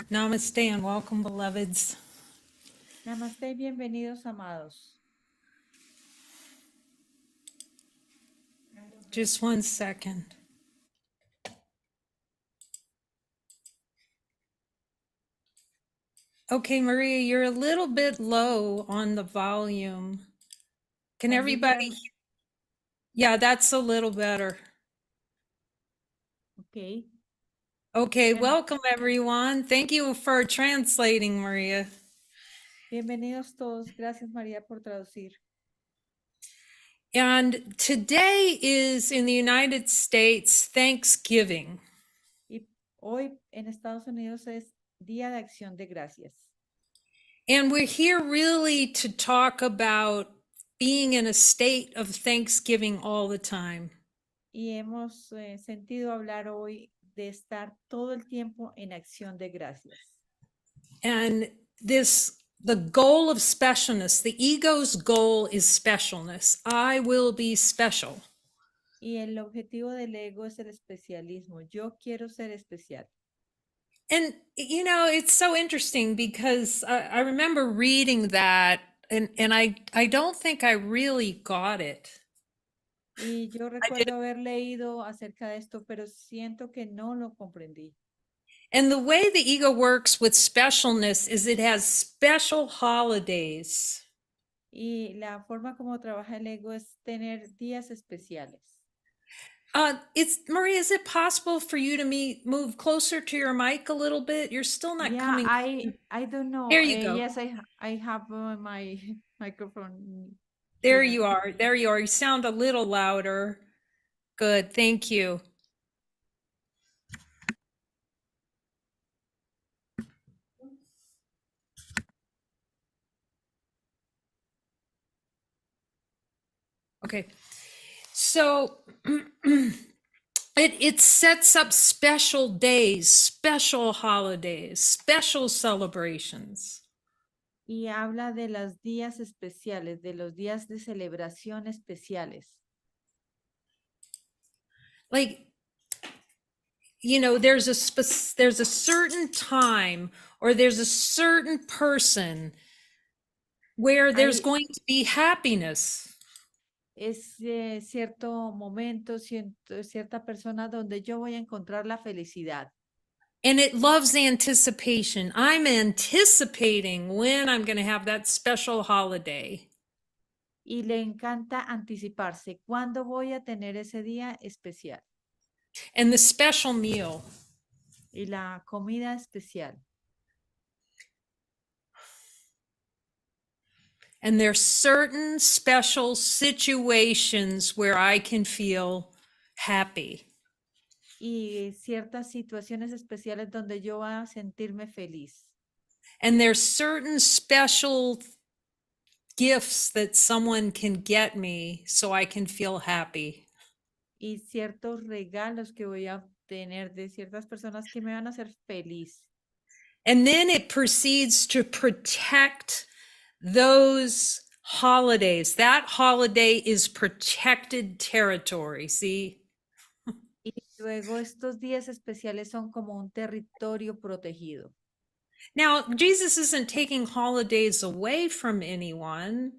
Namaste and welcome, beloveds. Namaste y bienvenidos, amados. Just 1 second. Okay, Maria, you're a little bit low on the volume. Can Cuando everybody? ya, Yeah, that's a little better. ok. Okay, Bueno, welcome everyone. Thank you for translating, Maria. bienvenidos todos. Gracias, María, por traducir. And today is in the United States Thanksgiving. Y hoy en Estados Unidos es Día de Acción de Gracias. And we're here really to talk about being in a state of Thanksgiving all the time. Y hemos sentido hablar hoy de estar todo el tiempo en acción de gracias. And the goal of specialness, the ego's goal is specialness. I will be special. Y el objetivo del ego es el especialismo. Yo quiero ser especial. And, it's so interesting because I remember reading that and I don't think I really got it. Y yo recuerdo haber leído acerca de esto, pero siento que no lo comprendí. And the way the ego works with specialness is it has special holidays. Y la forma como trabaja el ego es tener días especiales. Maria, is it possible for you to move closer to your mic a little bit? You're still not Yeah, coming. I don't know. There you go. Yes, I have my microphone There here. you are. There you are. You sound a little louder. Good. Thank you. Okay. So it sets up special days, special holidays, special celebrations. Y habla de los días especiales, de los días de celebración especiales. Like, there's a certain time or there's a certain person where there's Hay, going to be happiness. es cierto momento, cierta persona donde yo voy a encontrar la felicidad. And it loves anticipation. I'm anticipating when I'm going to have that special holiday. Y le encanta anticiparse. ¿Cuándo voy a tener ese día especial? And the special meal. Y la comida especial. And there's certain special situations where I can feel happy. Y ciertas situaciones especiales donde yo voy a sentirme feliz. And there's certain special gifts that someone can get me so I can feel happy. Y ciertos regalos que voy a obtener de ciertas personas que me van a hacer feliz. And then it proceeds to protect those holidays. That holiday is protected territory. See? Y luego estos días especiales son como un territorio protegido. Now, Jesus isn't taking holidays away from anyone.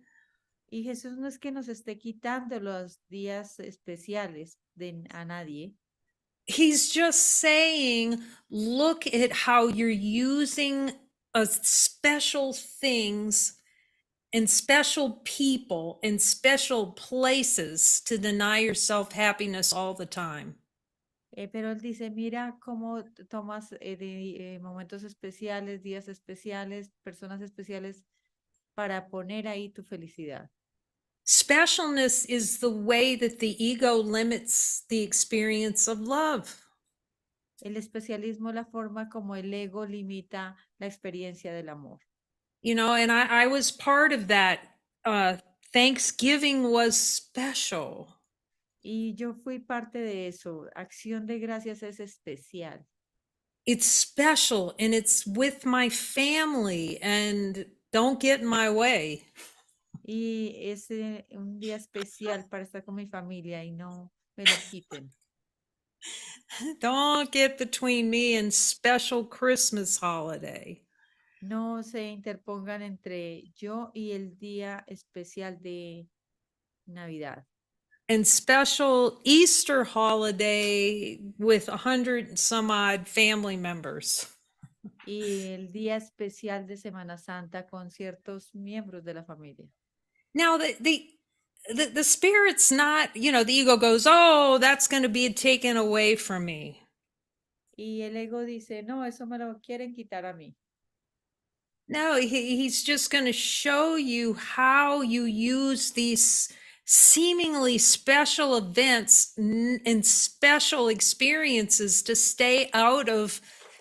Y Jesús no es que nos esté quitando los días especiales a nadie. He's just saying, look at how you're using special things and special people and special places to deny yourself happiness all the time. Pero él dice, mira cómo tomas momentos especiales, días especiales, personas especiales para poner ahí tu felicidad. Specialness is the way that the ego limits the experience of love. El especialismo es la forma como el ego limita la experiencia del amor. And I was part of that. Thanksgiving was special. Y yo fui parte de eso. Acción de gracias es especial. It's special and it's with my family and don't get in my way. Y es un día especial para estar con mi familia y no me lo quiten. Don't get between me and special Christmas holiday No se interpongan entre yo y el día especial de Navidad and special Easter holiday with 100 and some odd family members. y el día especial de Semana Santa con ciertos miembros de la familia. Now the spirit's not, the ego goes, oh, that's going to be taken away from me. Y el ego dice, no, eso me lo quieren quitar a mí. No, he's just going to show you how you use these seemingly special events and special experiences to stay out of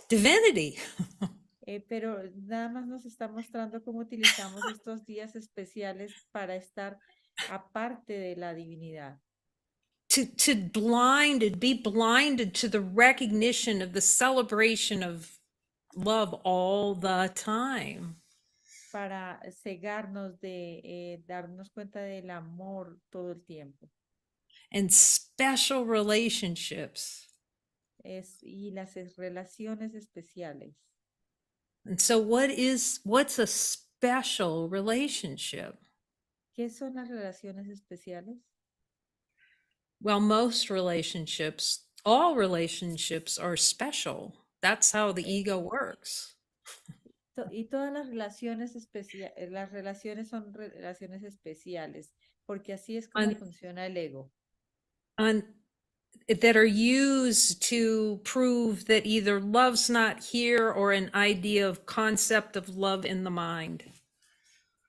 divinity. Pero nada más nos está mostrando cómo utilizamos estos días especiales para estar aparte de la divinidad. To be blinded to the recognition of the celebration of love all the time. Para cegarnos de darnos cuenta del amor todo el tiempo. And special relationships. Y las relaciones especiales. And so what's a special relationship? ¿Qué son las relaciones especiales? Well, all relationships are special. That's how the ego works. Y todas las relaciones las relaciones son relaciones especiales, porque así es como funciona el ego. That are used to prove that either love's not here or an idea of concept of love in the mind.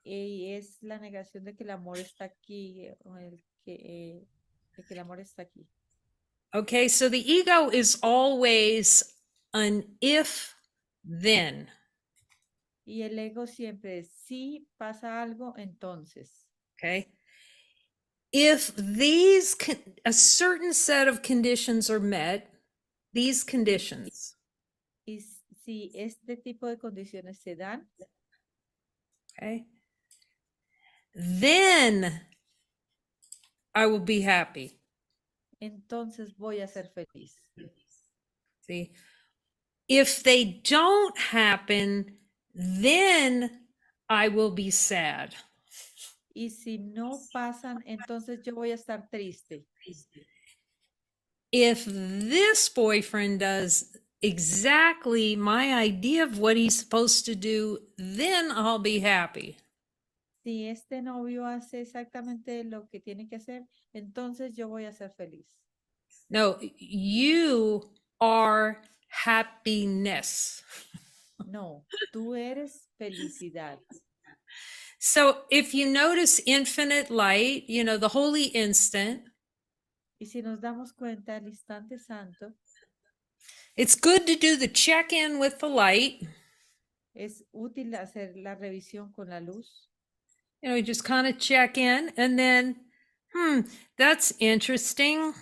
Y es la negación de que el amor está aquí, de que el amor está aquí. Okay, so the ego is always an if then. Y el ego siempre es, si pasa algo, entonces. Okay. If a certain set of conditions are met, these conditions. Y si este tipo de condiciones se dan. Okay. Then I will be happy. Entonces voy a ser feliz. See, if they don't happen, then I will be sad. Y si no pasan, entonces yo voy a estar triste. If this boyfriend does exactly my idea of what he's supposed to do, then I'll be happy. Si este novio hace exactamente lo que tiene que hacer, entonces yo voy a ser feliz. No, you are happiness. No, tú eres felicidad. So if you notice infinite light, the holy instant. Y si nos damos cuenta, el instante santo. It's good to do the check-in with the light. Es útil hacer la revisión con la luz. Just kind of check in and then, that's interesting.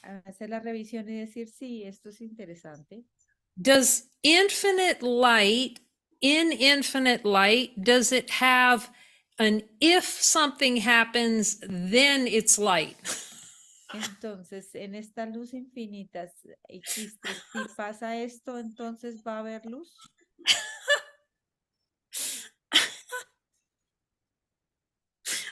Hacer la revisión y decir, sí, esto es interesante. Does infinite light, does it have an if something happens, then it's light? Entonces, en esta luz infinita existe, si pasa esto, entonces va a haber luz.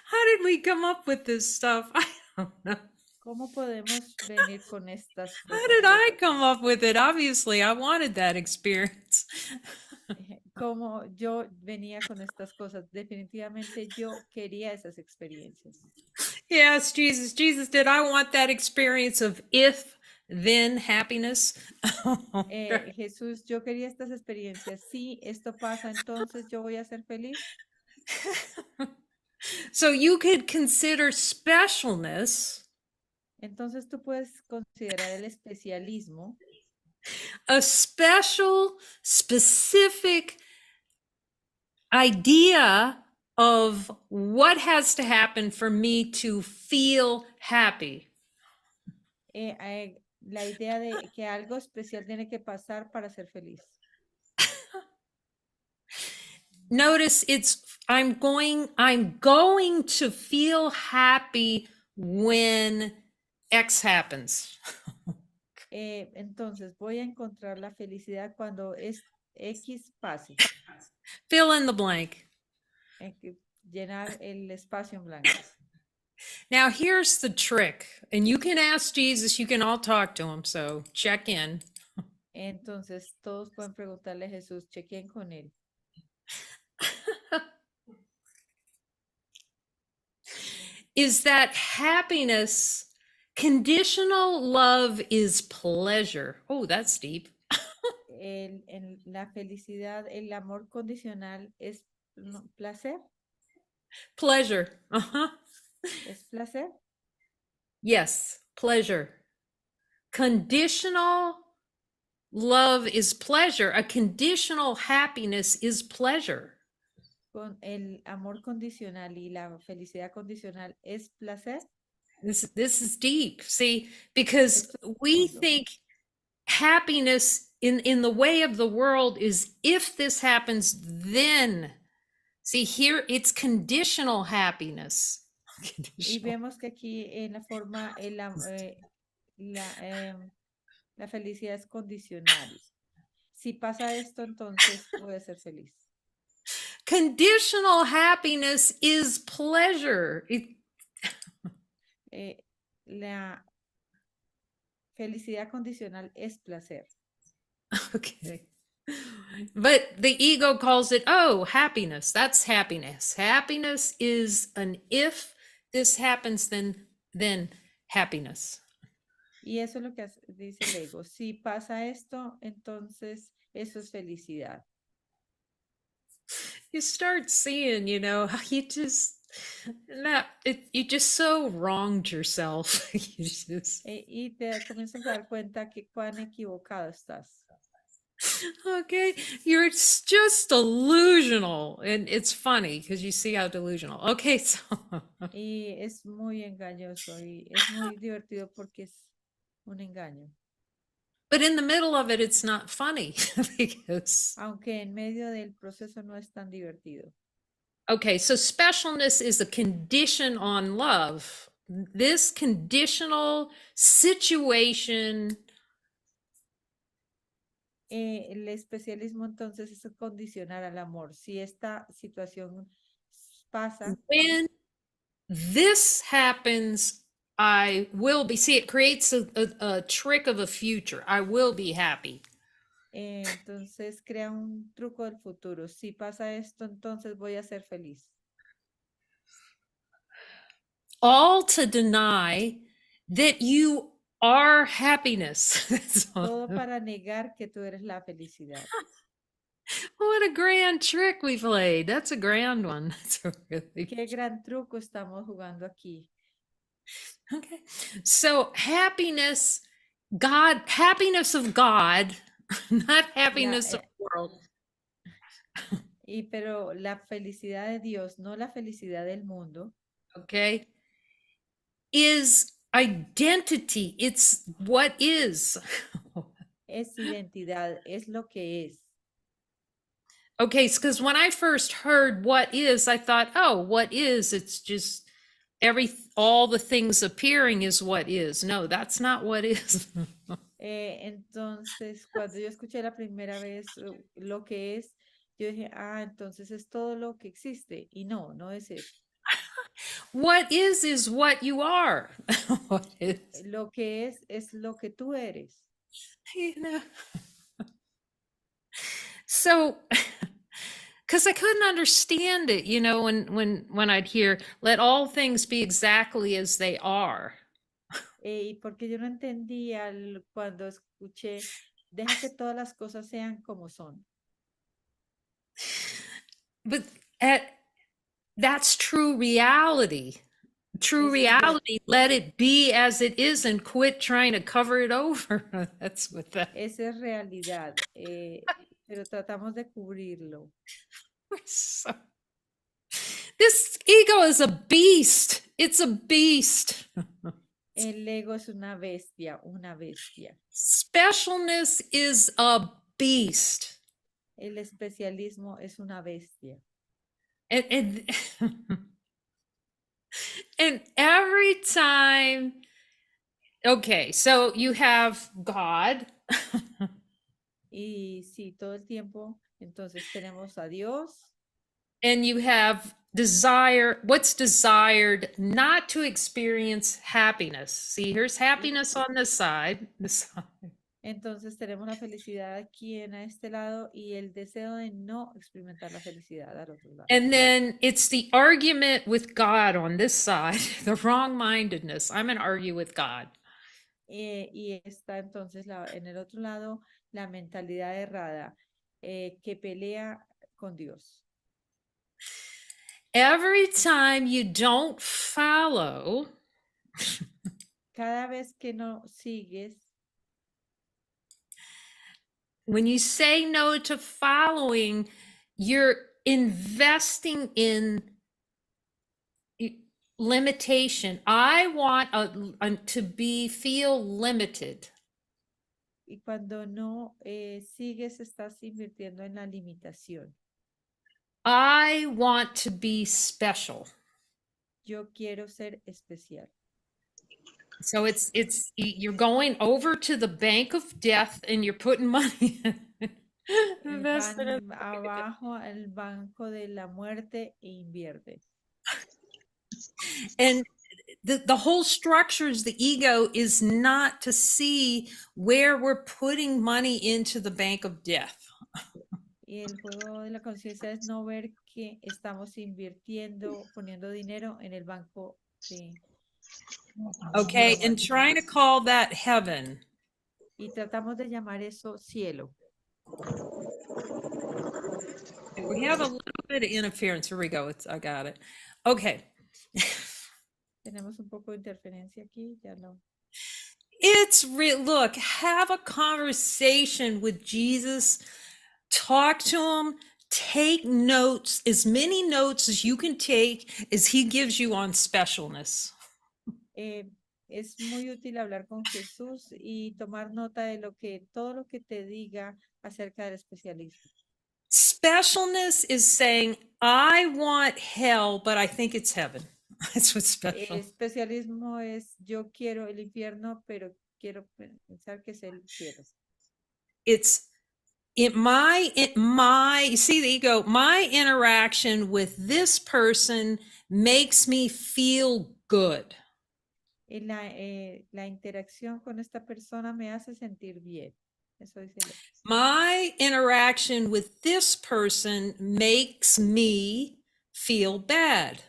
How did we come up with this stuff? I don't know. ¿Cómo podemos venir con estas cosas? How did I come up with it? Obviously, I wanted that experience. ¿Cómo yo venía con estas cosas? Definitivamente yo quería esas experiencias. Yes, Jesus. Jesus, did I want that experience of if then happiness? Jesús, yo quería estas experiencias. Si esto pasa, entonces yo voy a ser feliz. So you could consider specialness. Entonces tú puedes considerar el especialismo A specific idea of what has to happen for me to feel happy. La idea de que algo especial tiene que pasar para ser feliz. Notice I'm going to feel happy when X happens. Entonces voy a encontrar la felicidad cuando es X pase. Fill in the blank. Llenar el espacio en blanco. Now, here's the trick, and you can ask Jesus, you can all talk to him, so check in. Entonces todos pueden preguntarle a Jesús, chequen con él. Is that happiness, conditional love is pleasure. Oh, that's deep. La felicidad, el amor condicional es placer. Pleasure. Uh-huh. ¿Es placer? Yes, pleasure. Conditional love is pleasure. A conditional happiness is pleasure. Con el amor condicional y la felicidad condicional es placer. This is deep. See, because Esto es we profundo. think happiness in the way of the world is if this happens, then. See, here it's conditional happiness. Y Conditional. vemos que aquí en la forma, la felicidad es condicional. Si pasa esto, entonces voy a ser feliz. Conditional happiness is pleasure. La felicidad condicional es placer. Okay. But the ego calls it, oh, happiness. That's happiness. Happiness is an if this happens, then happiness. Y eso es lo que dice el ego. Si pasa esto, entonces eso es felicidad. You start seeing, you just you just so wronged yourself. You just, Y te comienzas a dar cuenta que cuán equivocado estás. okay, you're just delusional, and it's funny because you see how delusional. Okay, so Y es muy engañoso y es muy divertido porque es un engaño. but in the middle of it, it's not funny because Aunque en medio del proceso no es tan divertido. okay, so specialness is a condition on love. This conditional situation. El especialismo entonces es condicionar al amor. Si esta situación pasa, When this happens, I will be. See, it creates a trick of a future. I will be happy. entonces crea un truco del futuro. Si pasa esto, entonces voy a ser feliz. All to deny that you are happiness. Todo para negar que tú eres la felicidad. What a grand trick we played. That's a grand one. That's a really Qué gran truco estamos jugando aquí. okay. So happiness, happiness of God, not happiness of the world. Pero la felicidad de Dios, no la felicidad del mundo, Okay. Is identity. It's what is. es identidad, es lo que es. Okay, because when I first heard what is, I thought, oh, what is? It's just all the things appearing is what is. No, that's not what is. Entonces, cuando yo escuché la primera vez lo que es, yo dije, entonces es todo lo que existe. Y no, no es eso. What is what you are. What is? Lo que es lo que tú eres. You know. So because I couldn't understand it, when I'd hear, let all things be exactly as they are. Y porque yo no entendía cuando escuché, deja que todas las cosas sean como son. But that's true reality. True Eso es reality, let it be as it is and quit trying to cover it over. That's what that. Esa es realidad, pero tratamos de cubrirlo. So, this ego is a beast. It's a beast. El ego es una bestia, una bestia. Specialness is a beast. El especialismo es una bestia. And and every time Okay, so you have God. Y sí, todo el tiempo, entonces tenemos a Dios And you have desire, what's desired, not to experience happiness. See, here's y happiness on this side. entonces tenemos la felicidad aquí en este lado y el deseo de no experimentar la felicidad al otro lado. And then it's the argument with God on this side, the wrong mindedness. I'm going to argue with God. Y está entonces en el otro lado la mentalidad errada que pelea con Dios. Every time you don't follow, Cada vez que no sigues, when you say no to following, you're investing in limitation. I want to be feel limited. y cuando no sigues, estás invirtiendo en la limitación. I want to be special. Yo quiero ser especial. So it's you're going over to the bank of death and you're putting money in. Van abajo al banco de la muerte e invierte. And the whole structure is the ego is not to see where we're putting money into the bank of death. Y el juego de la conciencia es no ver que estamos invirtiendo, poniendo dinero en el banco de Okay, la and muerte. trying to call that heaven. Y tratamos de llamar eso cielo. We have a little bit of interference. Here we go. I got it. Okay. Tenemos un poco de interferencia aquí, ya no. It's real. Look, have a conversation with Jesus. Talk to him. Take notes, as many notes as you can take as he gives you on specialness. Es muy útil hablar con Jesús y tomar nota de todo lo que te diga acerca del especialismo. Specialness is saying, I want hell, but I think it's heaven. That's what special. Especialismo es yo quiero el infierno, pero quiero pensar que es el cielo. It's my you see the ego, my interaction with this person makes me feel good. La interacción con esta persona me hace sentir bien. Eso dice el My interaction with this person makes me feel bad.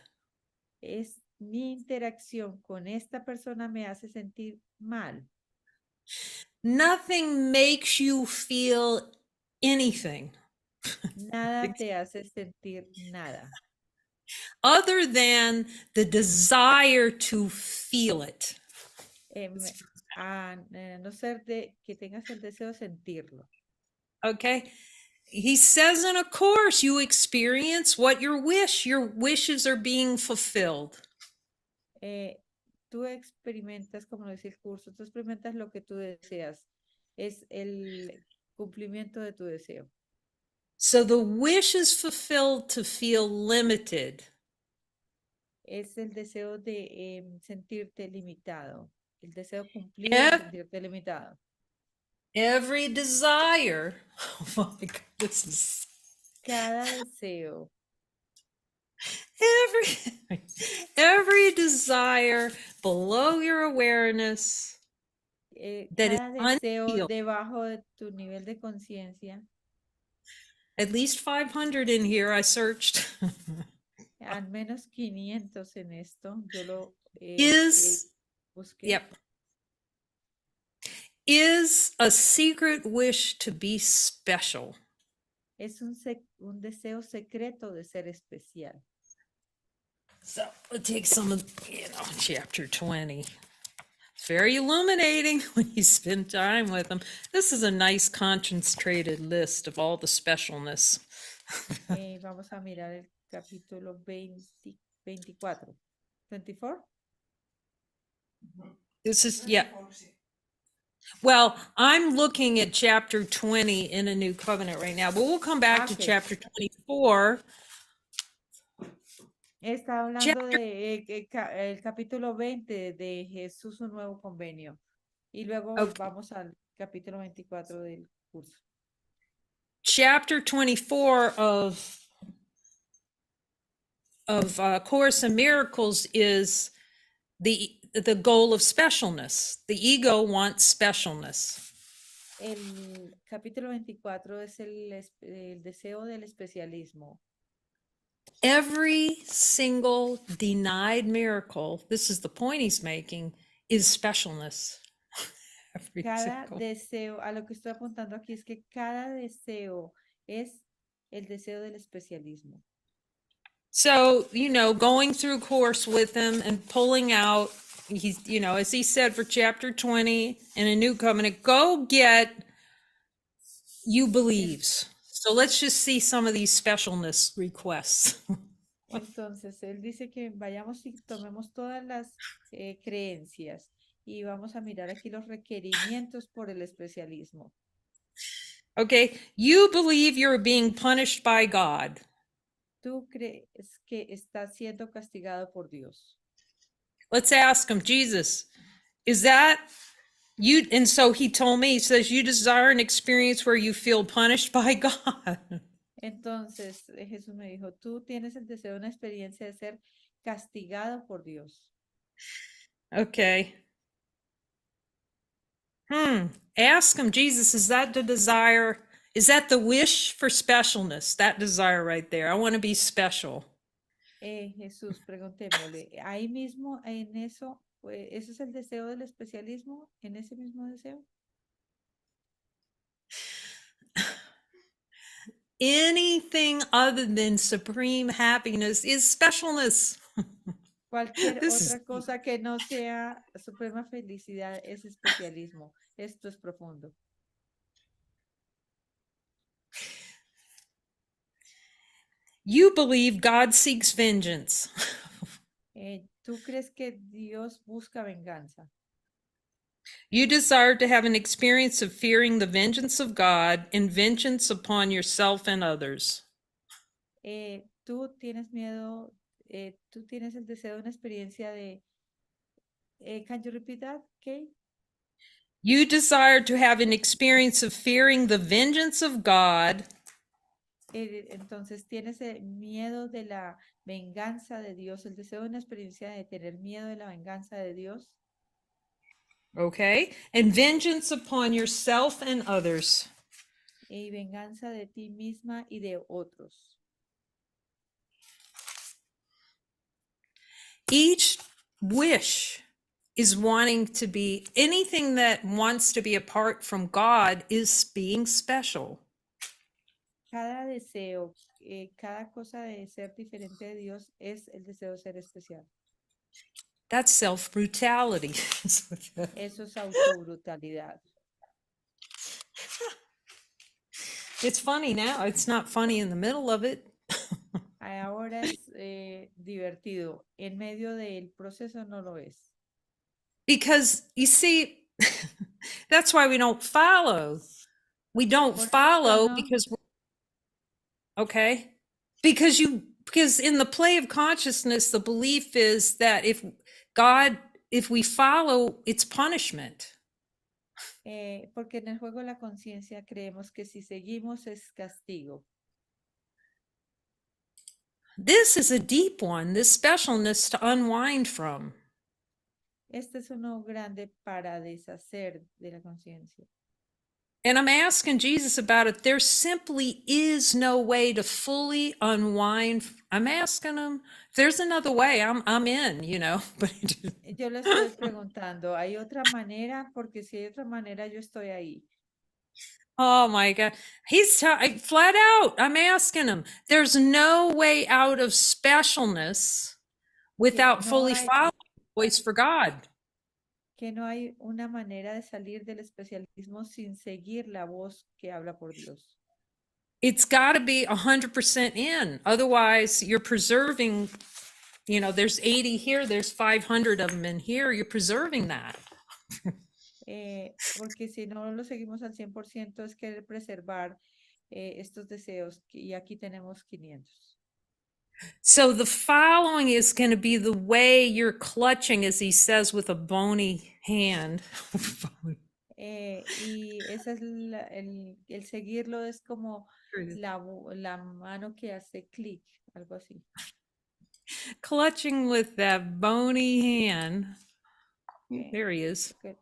Mi interacción con esta persona me hace sentir mal. Nothing makes you feel anything. Nada te hace sentir nada. Other than the desire to feel it. A no ser que tengas el deseo de sentirlo. Okay. He says in a course, you experience what your wishes are being fulfilled. Tú experimentas, como dice el curso, tú experimentas lo que tú deseas. Es el cumplimiento de tu deseo. So the wish is fulfilled to feel limited. Es el deseo de sentirte limitado. El deseo cumplido de sentirte limitado. Every desire, oh my God, this is... Cada deseo. Every desire below your awareness. Cada deseo debajo de tu nivel de conciencia. At least 500 in here, I searched. Al menos 500 en esto, yo lo busqué. Yep. Is a secret wish to be special. Es un deseo secreto de ser especial. So we'll take some of, chapter 20. It's very illuminating when you spend time with them. This is a nice concentrated list of all the specialness. Vamos a mirar el capítulo 24. 24? This is, yeah. Well, I'm looking at chapter 20 in a new covenant right now, but we'll come back to chapter 24. Está hablando Chapter, de el capítulo 20 de Jesús, un nuevo convenio. Y luego okay, vamos al capítulo 24 del curso. chapter 24 of Course in Miracles is the goal of specialness. The ego wants specialness. El capítulo 24 es el deseo del especialismo. Every single denied miracle, this is the point he's making, is specialness. Every Cada single. deseo, a lo que estoy apuntando aquí es que cada deseo es el deseo del especialismo. So, going through course with him and pulling out, he's, as he said for chapter 20 in a new covenant, go get you En- believes. So let's just see some of these specialness requests. Entonces, él dice que vayamos y tomemos todas las creencias y vamos a mirar aquí los requerimientos por el especialismo. Okay, you believe you're being punished by God. ¿Tú crees que estás siendo castigado por Dios? Let's ask him, Jesus, is that you? And so he told me, he says, you desire an experience where you feel punished by God. Entonces, Jesús me dijo, tú tienes el deseo de una experiencia de ser castigado por Dios. Okay. Ask him, Jesus, is that the desire? Is that the wish for specialness? That desire right there. I want to be special. Jesús, preguntémosle, ahí mismo, en eso, ¿eso es el deseo del especialismo? ¿En ese mismo deseo? Anything other than supreme happiness is specialness. Cualquier This is otra cosa que no sea suprema felicidad es especialismo. Esto es profundo. you believe God seeks vengeance. ¿Tú crees que Dios busca venganza? You desire to have an experience of fearing the vengeance of God and vengeance upon yourself and others. ¿Tú tienes miedo, tú tienes el deseo de una experiencia de, can you repeat that, Kate? You desire to have an experience of fearing the vengeance of God Entonces tienes el miedo de la venganza de Dios, el deseo de una experiencia de tener miedo de la venganza de Dios. okay? And vengeance upon yourself and others. Y venganza de ti misma y de otros. Each wish is wanting to be, anything that wants to be apart from God is being special. Cada deseo, cada cosa de ser diferente de Dios es el deseo de ser especial. That's self brutality. Eso es autobrutalidad. It's funny now. It's not funny in the middle of it. Ahora es divertido. En medio del proceso no lo es. Because you see, that's why we don't follow. We don't Por eso follow no. because okay. Because in the play of consciousness, the belief is that if we follow, it's punishment. Porque en el juego de la conciencia creemos que si seguimos es castigo. This is a deep one, this specialness to unwind from. Este es uno grande para deshacer de la conciencia. And I'm asking Jesus about it. There simply is no way to fully unwind. I'm asking him, if there's another way, I'm in, But Yo le estoy preguntando, ¿hay otra manera? Porque si hay otra manera, yo estoy ahí. oh my God. He's flat out. I'm asking him. There's no way out of specialness Que without no fully hay, following the voice for God. que no hay una manera de salir del especialismo sin seguir la voz que habla por Dios. It's got to be 100% in. Otherwise, you're preserving, there's 80 here, there's 500 of them in here. You're preserving that. Porque si no lo seguimos al 100% es querer preservar estos deseos y aquí tenemos 500. So the following is going to be the way you're clutching, as he says, with a bony hand. Y esa es el seguirlo es como la mano que hace clic, algo así. Clutching with that bony hand. Okay. There he is. Okay.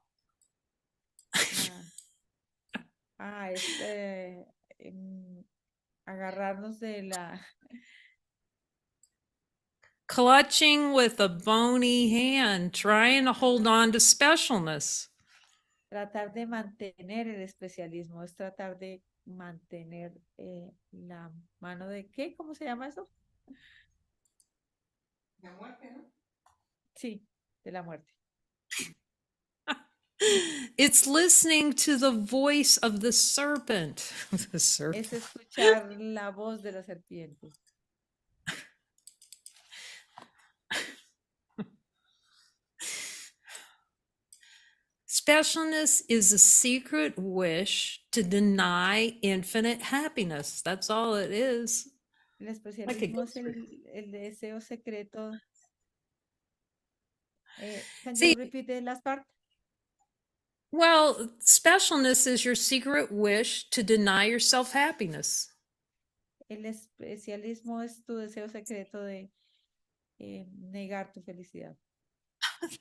Ah, es agarrarnos de la, Clutching with a bony hand, trying to hold on to specialness. tratar de mantener el especialismo, es tratar de mantener la mano de ¿qué? ¿Cómo se llama eso? La muerte, ¿no? Sí, de la muerte. It's listening to the voice of the serpent. The serpent. Es escuchar la voz de la serpiente. Specialness is a secret wish to deny infinite happiness. That's all it is. El I could especialismo go es through. el deseo secreto. Can you See, repeat the last part? well, specialness is your secret wish to deny yourself happiness. El especialismo es tu deseo secreto de negar tu felicidad.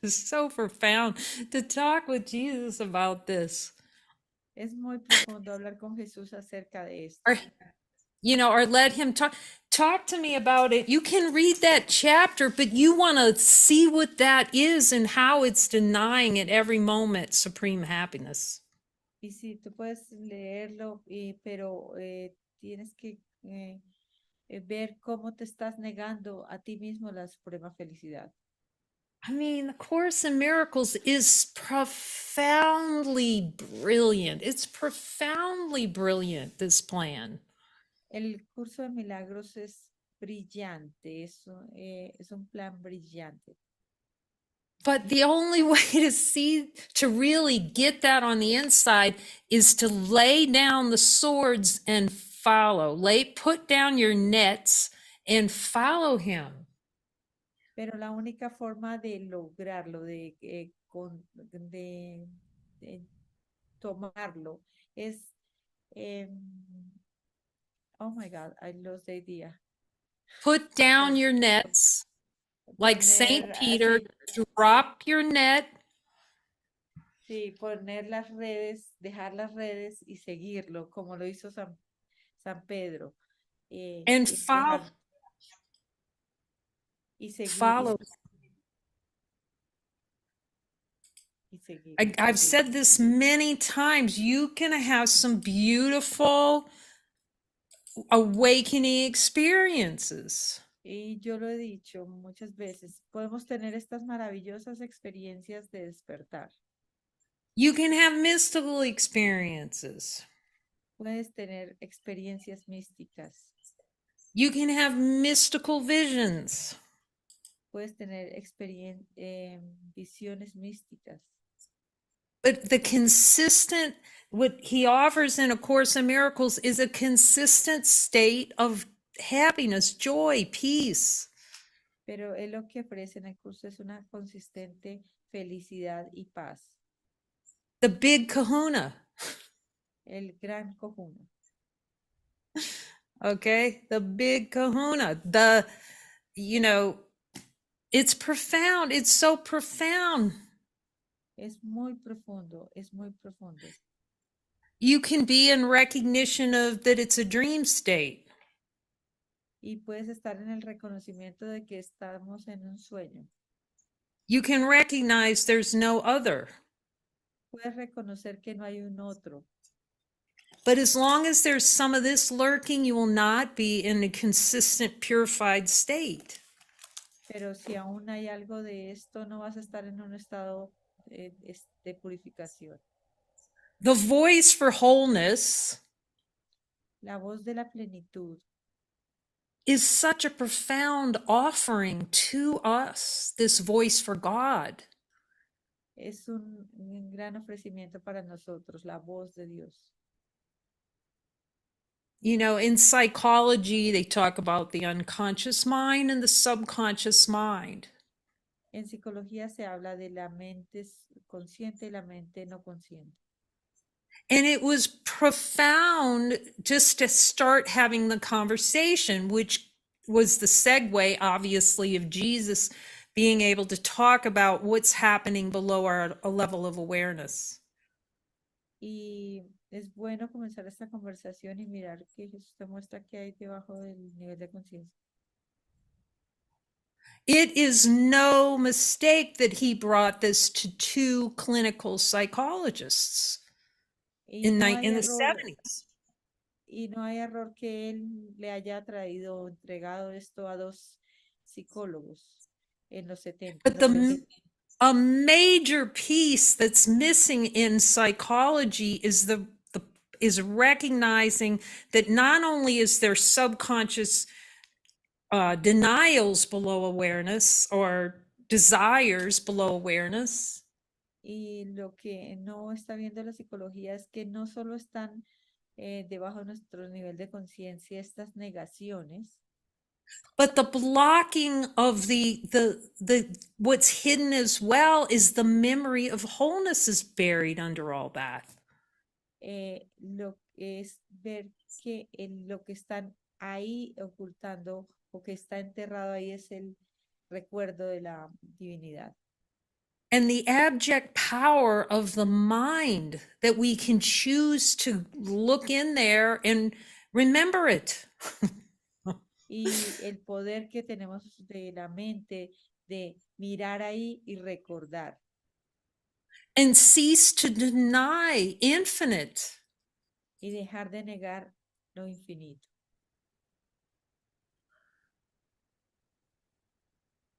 It's so profound to talk with Jesus about this. Es muy profundo hablar con Jesús acerca de esto. Or, or let him talk to me about it. You can read that chapter, but you want to see what that is and how it's denying at every moment supreme happiness. Y sí, tú puedes leerlo, pero tienes que ver cómo te estás negando a ti mismo la suprema felicidad. I mean, the Course in Miracles is profoundly brilliant. It's profoundly brilliant, this plan. El curso de milagros es brillante, es un plan brillante. But the only way to see, to really get that on the inside is to lay down the swords and follow. Put down your nets and follow him. Pero la única forma de lograrlo, de tomarlo, es, oh my God, I lost the idea. Put down Sorry. your nets. Like Saint Poner Peter, así, drop your net. sí, poner las redes, dejar las redes y seguirlo, como lo hizo San Pedro. And Dejar y seguir, follow. y seguir. I've said this many times. You can have some beautiful awakening experiences. Y yo lo he dicho muchas veces, podemos tener estas maravillosas experiencias de despertar. You can have mystical experiences. Puedes tener experiencias místicas. You can have mystical visions. Puedes tener visiones místicas. But the consistent, what he offers in A Course in Miracles is a consistent state of happiness, joy, peace. Pero él lo que ofrece en el curso es una consistente felicidad y paz. The big kahuna. El gran conjunto. Okay, the big kahuna. It's profound. It's so profound. Es muy profundo, es muy profundo. You can be in recognition of that it's a dream state. Y puedes estar en el reconocimiento de que estamos en un sueño. You can recognize there's no other. Puedes reconocer que no hay un otro. But as long as there's some of this lurking, you will not be in a consistent, purified state. Pero si aún hay algo de esto, no vas a estar en un estado de purificación. The voice for wholeness La voz de la plenitud is such a profound offering to us, this voice for God. es un gran ofrecimiento para nosotros, la voz de Dios. You know, in psychology, they talk about the unconscious mind and the subconscious mind. En psicología se habla de la mente consciente y la mente no consciente. And it was profound just to start having the conversation, which was the segue, obviously, of Jesus being able to talk about what's happening below our level of awareness. Y es bueno comenzar esta conversación y mirar que Jesús te muestra qué hay debajo del nivel de conciencia. It is no mistake that he brought this to two clinical psychologists Y no hay in the error, 70s. y no hay error que él le haya traído o entregado esto a dos psicólogos en los 70. But a major piece that's missing in psychology is is recognizing that not only is there subconscious denials below awareness or desires below awareness, Y lo que no está viendo la psicología es que no solo están debajo de nuestro nivel de conciencia estas negaciones, but the blocking of the what's hidden as well is the memory of wholeness is buried under all that. lo que es ver que lo que están ahí ocultando o que está enterrado ahí es el recuerdo de la divinidad. And the abject power of the mind that we can choose to look in there and remember it. Y el poder que tenemos de la mente de mirar ahí y recordar. And cease to deny infinite. Y dejar de negar lo infinito.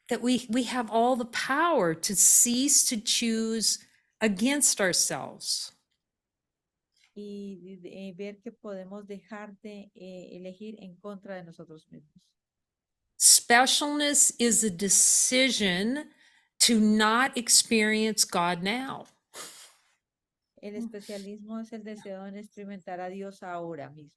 That we have all the power to cease to choose against ourselves. Y ver que podemos dejar de elegir en contra de nosotros mismos. Specialness is a decision to not experience God now. El especialismo es el deseo en experimentar a Dios ahora mismo.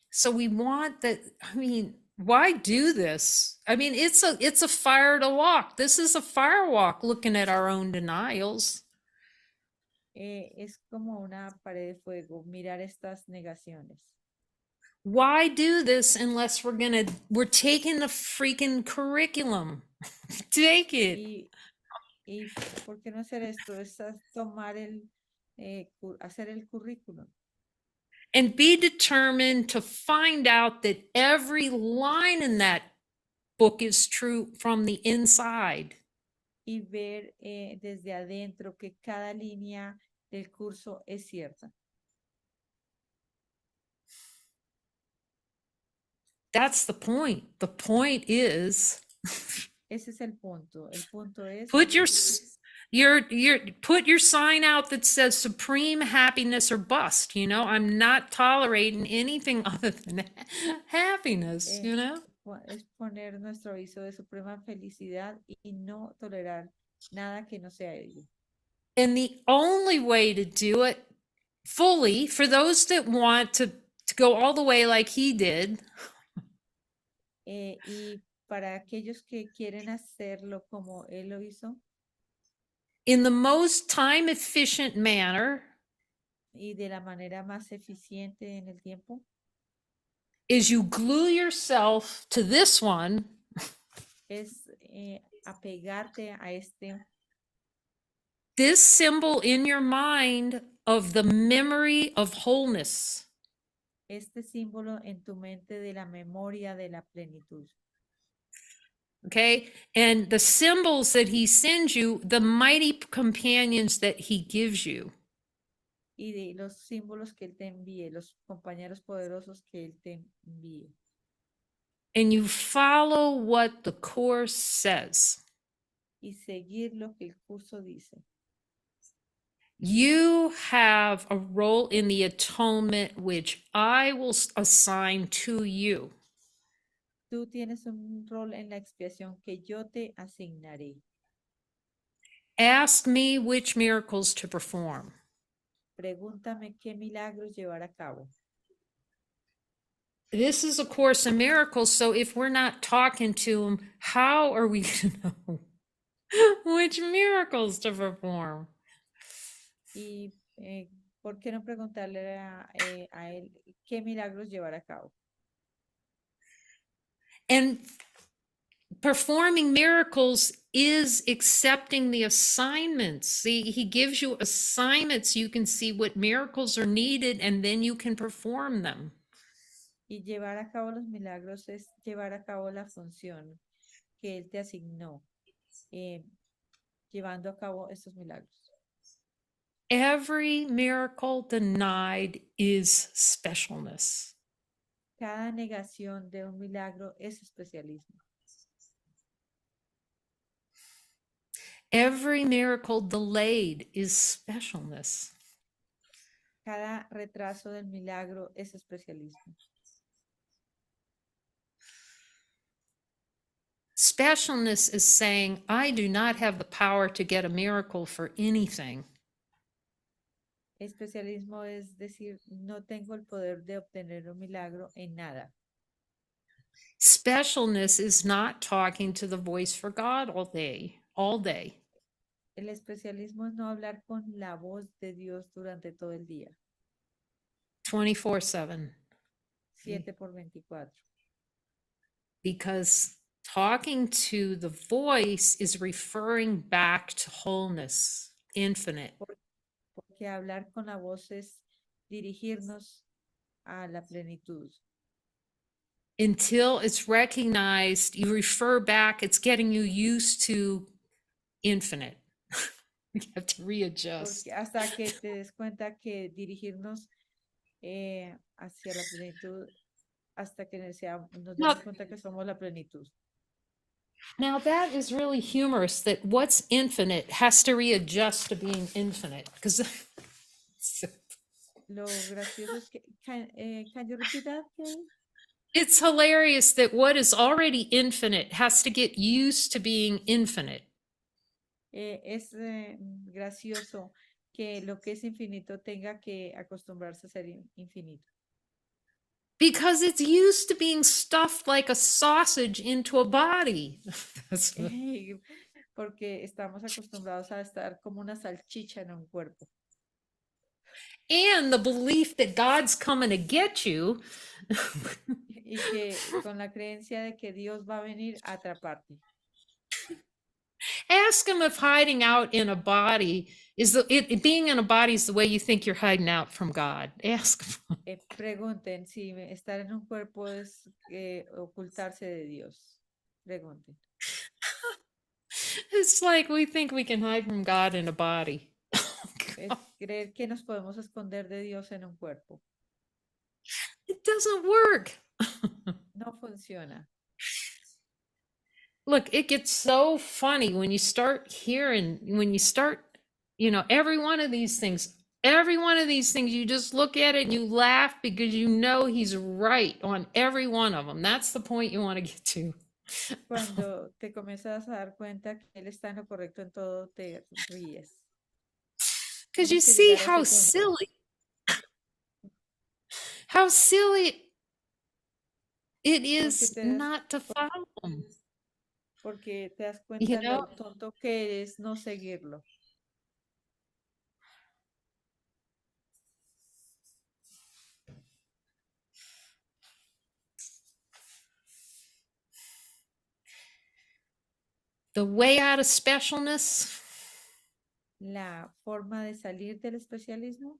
So we want that. I mean, why do this? I mean, it's a fire to walk. This is a fire walk looking at our own denials. Es como una pared de fuego, mirar estas negaciones. Why do this unless we're taking the freaking curriculum? Take it. Y ¿por qué no hacer esto? Es tomar hacer el currículum. And be determined to find out that every line in that book is true from the inside. Y ver desde adentro que cada línea del curso es cierta. That's the point. The point is Ese es el punto. El punto es put put your sign out that says supreme happiness or bust. You know, I'm not tolerating anything other than happiness, you know? es poner nuestro aviso de suprema felicidad y no tolerar nada que no sea ello. And the only way to do it fully, for those that want to go all the way like he did, Y para aquellos que quieren hacerlo como él lo hizo in the most time efficient manner, y de la manera más eficiente en el tiempo, is you glue yourself to this one es apegarte a this symbol in your mind of the memory of wholeness. este símbolo en tu mente de la memoria de la plenitud. Okay. And the symbols that he sends you, the mighty companions that he gives you. Y de los símbolos que él te envíe, los compañeros poderosos que él te envíe. And you follow what the Course says. Y seguir lo que el curso dice. You have a role in the atonement which I will assign to you. Tú tienes un rol en la expiación que yo te asignaré. Ask me which miracles to perform. Pregúntame qué milagros llevar a cabo. This is a course in miracles, so if we're not talking to him, how are we going to know which miracles to perform? Y ¿por qué no preguntarle a él qué milagros llevar a cabo? And performing miracles is accepting the assignments. See, he gives you assignments. You can see what miracles are needed, and then you can perform them. Y llevar a cabo los milagros es llevar a cabo la función que él te asignó, eh, llevando a cabo estos milagros. Every miracle denied is specialness. Cada negación de un milagro es especialismo. Every miracle delayed is specialness. Cada retraso del milagro es especialismo. Specialness is saying, I do not have the power to get a miracle for anything. Especialismo es decir, no tengo el poder de obtener un milagro en nada. Specialness is not talking to the voice for God all day, all day. El especialismo es no hablar con la voz de Dios durante todo el día, 24/7. 7 por 24. Because talking to the voice is referring back to wholeness, infinite. Porque hablar con la voz es dirigirnos a la plenitud. Until it's recognized, you refer back, it's getting you used to infinite. You have to readjust. Porque hasta que te des cuenta que dirigirnos hacia la plenitud, hasta que nos demos cuenta que somos la plenitud. Now that is really humorous that what's infinite has to readjust to being infinite. Because Lo gracioso es que, can you repeat that, Kay? it's hilarious that what is already infinite has to get used to being infinite. Es gracioso que lo que es infinito tenga que acostumbrarse a ser infinito. Because it's used to being stuffed like a sausage into a body. Porque estamos acostumbrados a estar como una salchicha en un cuerpo. And the belief that God's coming to get you. Y que con la creencia de que Dios va a venir a atraparte. Ask him if hiding out in a body is being in a body is the way you think you're hiding out from God. Ask him. Pregunten si estar en un cuerpo es ocultarse de Dios. Pregunten. It's like we think we can hide from God in a body. Es creer que nos podemos esconder de Dios en un cuerpo. It doesn't work. No funciona. Look, it gets so funny when you start hearing, every one of these things, you just look at it and you laugh because you know he's right on every one of them. That's the point you want to get to. Cuando te comienzas a dar cuenta que él está en lo correcto en todo, te ríes. Because you see how silly it is not to follow him. Porque te das cuenta lo tonto que es no seguirlo. The way out of specialness. La forma de salir del especialismo.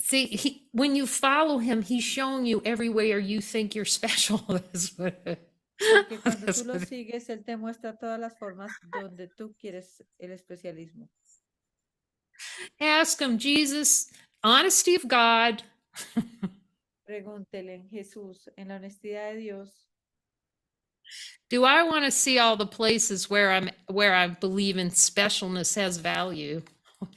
See, when you follow him, he's showing you everywhere you think you're special. Porque cuando tú lo sigues, él te muestra todas las formas donde tú quieres el especialismo. Ask him, Jesus, honesty of God. Pregúntele en Jesús, en la honestidad de Dios. Do I want to see all the places where I believe in specialness has value?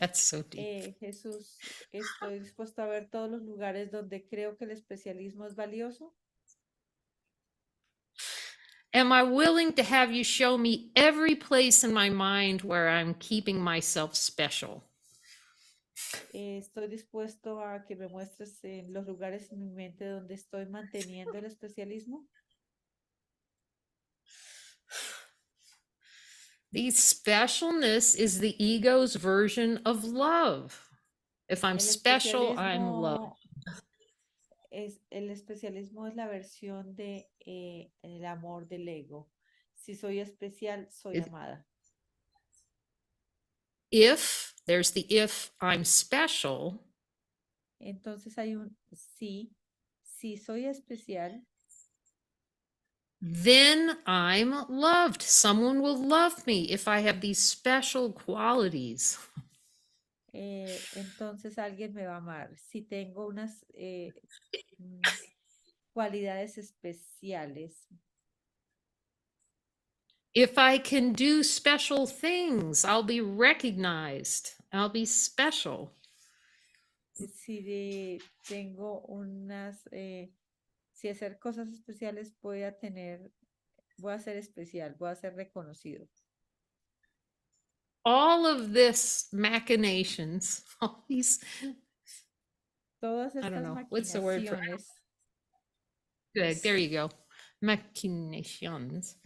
That's so deep. Jesús, estoy dispuesto a ver todos los lugares donde creo que el especialismo es valioso. Am I willing to have you show me every place in my mind where I'm keeping myself special? Estoy dispuesto a que me muestres en los lugares en mi mente donde estoy manteniendo el especialismo. The specialness is the ego's version of love. If I'm El special, I'm loved. el especialismo es la versión de el amor del ego. Si soy especial, soy If, amada. if there's the if I'm special, Entonces hay un sí. Si soy especial, then I'm loved. Someone will love me if I have these special qualities. entonces alguien me va a amar. Si tengo unas mm, cualidades especiales. If I can do special things, I'll be recognized. I'll be special. Tengo si hacer cosas especiales voy a ser especial, voy a ser reconocido. All of this machinations, all these, Todas I don't estas know, what's the word for maquinaciones, good? There you go. Machinations.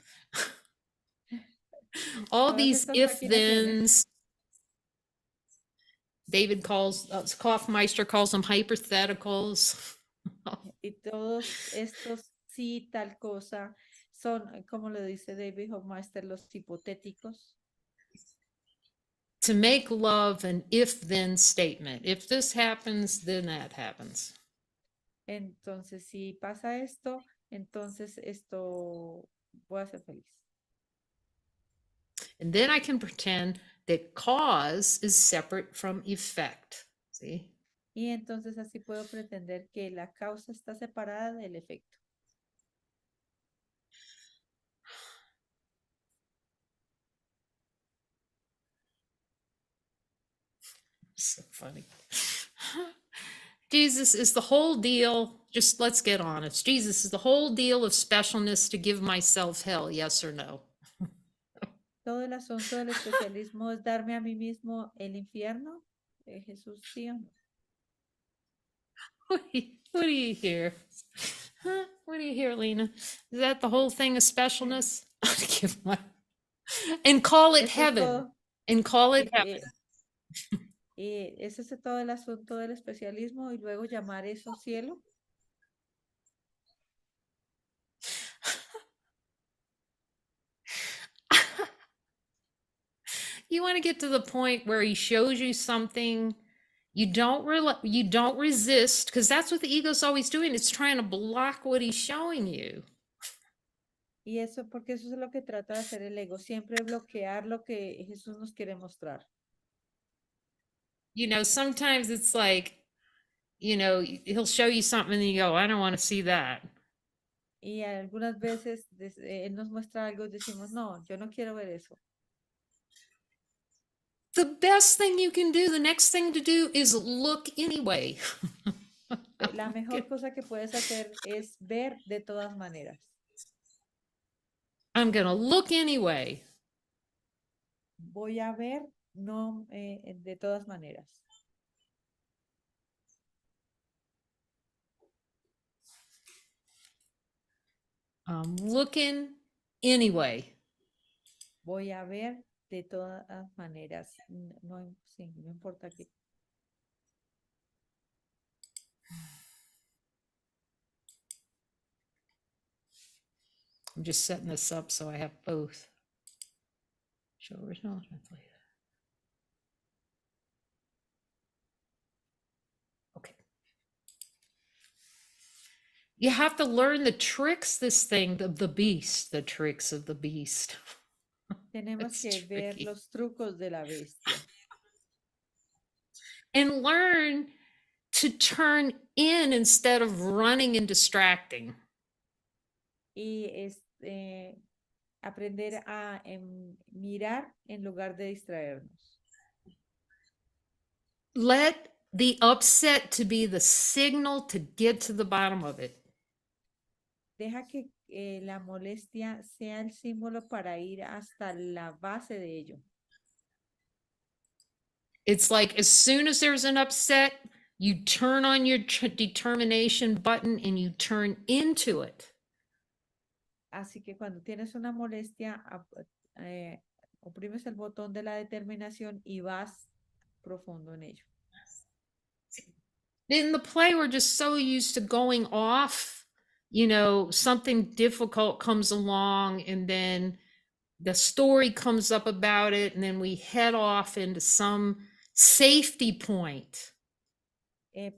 All todas these estas if maquinaciones thens. David calls, Kaufmeister calls them hypotheticals. y todos estos sí, tal cosa, son, como lo dice David Hofmeister, los hipotéticos. To make love an if then statement. If this happens, then that happens. Entonces, si pasa esto, entonces esto voy a ser feliz. And then I can pretend that cause is separate from effect. See? Y entonces así puedo pretender que la causa está separada del efecto. So funny. Jesus is the whole deal. Just let's get honest. Jesus is the whole deal of specialness to give myself hell, yes or no? Todo el asunto del especialismo es darme a mí mismo el infierno. Jesús, sí o no. What do you hear? Huh? What do you hear, Lena? Is that the whole thing of specialness? And call it Eso es heaven. todo. And call it Y, heaven. ese es todo el asunto del especialismo y luego llamar eso cielo. You want to get to the point where he shows you something you don't resist, because that's what the ego's always doing. It's trying to block what he's showing you. Y eso, porque eso es lo que trata de hacer el ego, siempre bloquear lo que Jesús nos quiere mostrar. You know, sometimes it's like, you know, he'll show you something and you go, I don't want to see that. Y algunas veces Él nos muestra algo y decimos, no, yo no quiero ver eso. The best thing you can do, the next thing to do is look anyway. La mejor cosa que puedes hacer es ver de todas maneras. I'm going to look anyway. Voy a ver, no, de todas maneras. I'm looking anyway. Voy a ver de todas maneras. No, sí, no importa qué. I'm just setting this up so I have both. Show original translation. Okay. You have to learn the tricks, this thing of the beast, the tricks of the beast. Tenemos It's que ver tricky. los trucos de la bestia. And learn to turn in instead of running and distracting. Y aprender a mirar en lugar de distraernos. Let the upset to be the signal to get to the bottom of it. Deja que la molestia sea el símbolo para ir hasta la base de ello. It's like as soon as there's an upset, you turn on your determination button and you turn into it. Así que cuando tienes una molestia, oprimes el botón de la determinación y vas profundo en ello. In the play, we're just so used to going off, something difficult comes along and then the story comes up about it, and then we head off into some safety point.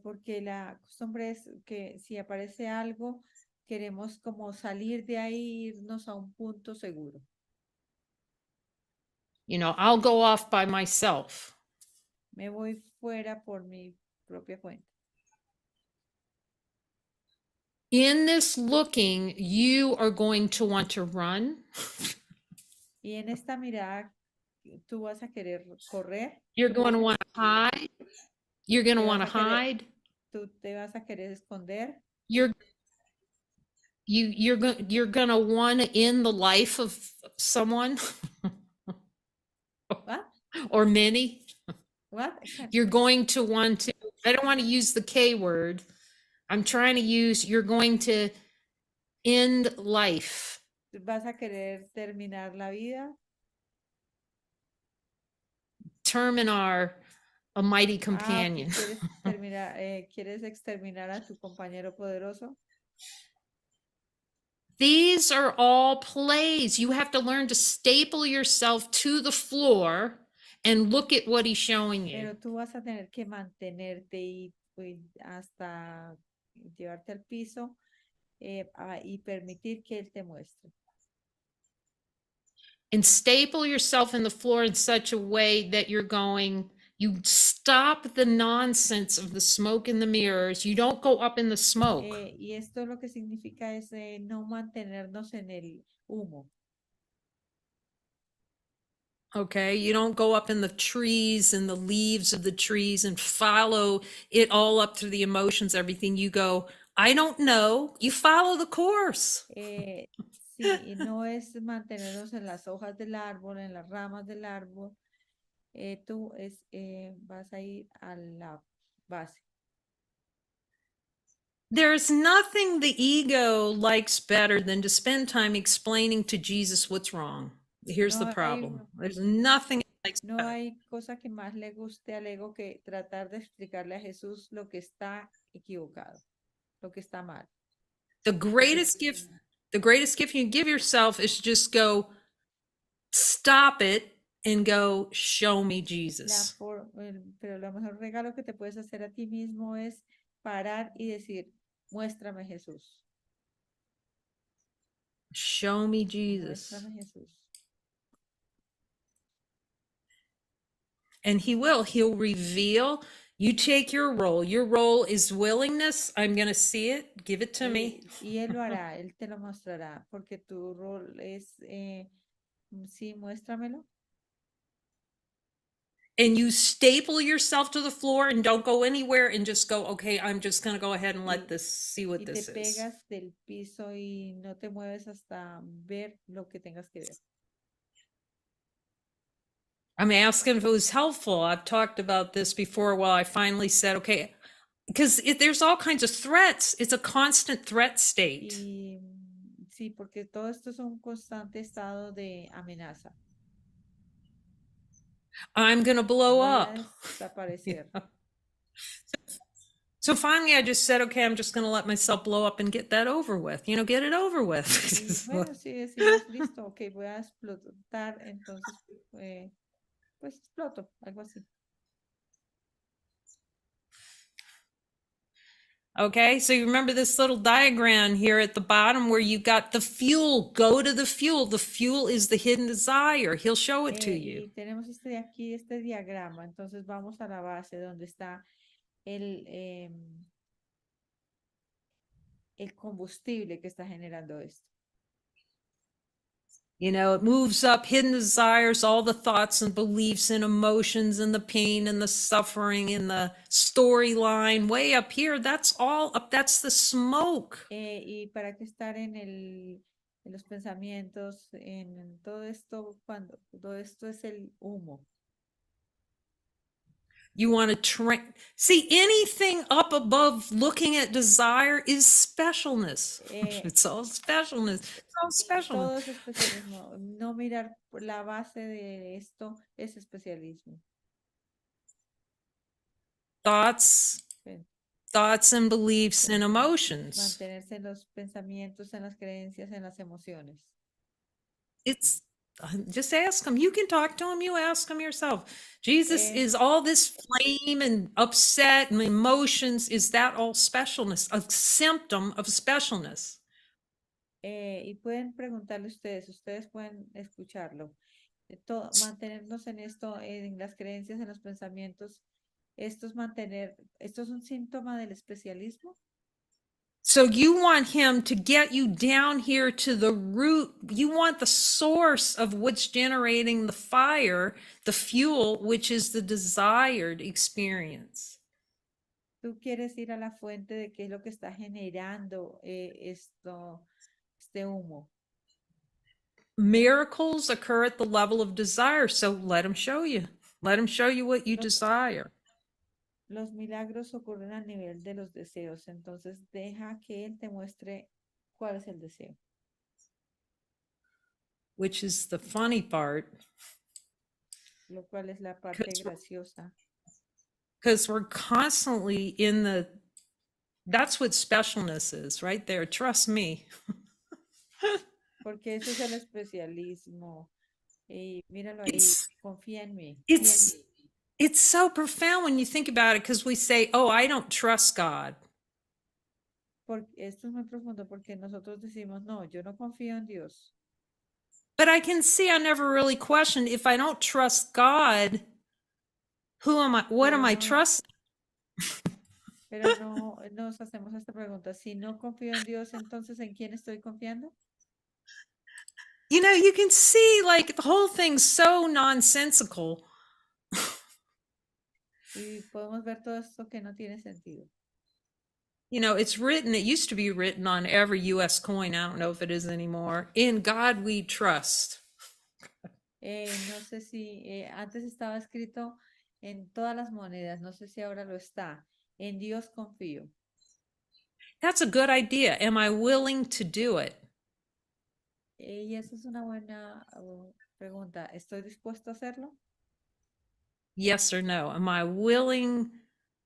Porque la costumbre es que si aparece algo, queremos como salir de ahí, irnos a un punto seguro. I'll go off by myself. Me voy fuera por mi propia cuenta. In this looking, you are going to want to run. Y en esta mirada, tú vas a querer correr. You're going to want to hide. You're going to Te want vas to a querer, hide. tú te vas a querer esconder. You're going to want to end the life of someone What? or many. What? You're going to want to, I don't want to use the K word. I'm trying to use, you're going to end life. ¿Vas a querer terminar la vida? Terminar a mighty Ok, companion. ¿quieres terminar, quieres exterminar a tu compañero poderoso? These are all plays. You have to learn to staple yourself to the floor and look at what he's showing you. Pero tú vas a tener que mantenerte y hasta llevarte al piso y permitir que él te muestre. And staple yourself in the floor in such a way that you stop the nonsense of the smoke and the mirrors. You don't go up in the smoke. Y esto lo que significa es no mantenernos en el humo. Okay, you don't go up in the trees and the leaves of the trees and follow it all up through the emotions, everything. You go, I don't know. You follow the course. Sí, y no es mantenernos en las hojas del árbol, en las ramas del árbol. Tú vas a ir a la base. There's nothing the ego likes better than to spend time explaining to Jesus what's wrong. Here's the problem. There's nothing it likes No better. hay cosa que más le guste al ego que tratar de explicarle a Jesús lo que está equivocado, lo que está mal. The greatest gift you can give yourself is just go stop it and go show me Jesus. Pero lo mejor regalo que te puedes hacer a ti mismo es parar y decir, muéstrame Jesús. Show me Jesus. Muéstrame Jesús. And he'll reveal. You take your role. Your role is willingness. I'm going to see it. Give it to me. Y él lo hará, él te lo mostrará, porque tu rol es, sí, muéstramelo. And you staple yourself to the floor and don't go anywhere and just go, okay, I'm just going to go ahead and let this, see what this te is. pegas del piso y no te mueves hasta ver lo que tengas que ver. I'm asking if it was helpful. I've talked about this before. Well, I finally said, okay, because there's all kinds of threats. It's a constant threat state. Y sí, porque todo esto es un constante estado de amenaza. I'm going to blow Voy up. a desaparecer. So finally, I just said, okay, I'm just going to let myself blow up and get that over with. Get it over with. Y bueno, sí decimos, listo, ok, voy a explotar, entonces, pues exploto, algo así. Okay, so you remember this little diagram here at the bottom where you got the fuel. Go to the fuel. The fuel is the hidden desire. He'll show it to you. Y tenemos aquí, este diagrama, entonces vamos a la base donde está el combustible que está generando esto. You know, it moves up hidden desires, all the thoughts and beliefs and emotions and the pain and the suffering and the storyline way up here. That's all up. That's the smoke. ¿Y para qué estar en los pensamientos, en todo esto, cuando todo esto es el humo? You want to see anything up above looking at desire is specialness. Eh, It's all specialness. It's all specialness. Todo es especialismo. No mirar por la base de esto es especialismo. Thoughts, Pen- thoughts and beliefs and emotions. Mantenerse en los pensamientos, en las creencias, en las emociones. It's just ask him. You can talk to him. You ask him yourself. Jesus, Eh, is all this flame and upset and emotions, is that all specialness, a symptom of specialness? y pueden preguntarle ustedes pueden escucharlo. Mantenernos en esto, en las creencias, en los pensamientos, esto es un síntoma del especialismo. So you want him to get you down here to the root. You want the source of what's generating the fire, the fuel, which is the desired experience. Tú quieres ir a la fuente de qué es lo que está generando este humo. Miracles occur at the level of desire. So let him show you. Let him show you what you Los, desire. los milagros ocurren a nivel de los deseos, entonces deja que él te muestre cuál es el deseo. Which is the funny part. Lo cual es la parte graciosa. Because we're constantly in the, that's what specialness is right there. Trust me. Porque eso es el especialismo. Y míralo ahí, It's, confía en mí. it's so profound when you think about it, because we say, oh, I don't trust God. Porque esto es muy profundo porque nosotros decimos, no, yo no confío en Dios. But I can see I never really questioned, if I don't trust God, who am I? What Pero am I no, trusting? pero no nos hacemos esta pregunta. Si no confío en Dios, entonces ¿en quién estoy confiando? You know, you can see like the whole thing's so nonsensical. Y podemos ver todo esto que no tiene sentido. You know, it's written, it used to be written on every US coin. I don't know if it is anymore. In God we trust. No sé si antes estaba escrito en todas las monedas, no sé si ahora lo está. En Dios confío. That's a good idea. Am I willing to do it? Y esa es una buena pregunta. ¿Estoy dispuesto a hacerlo? Yes or no? Am I willing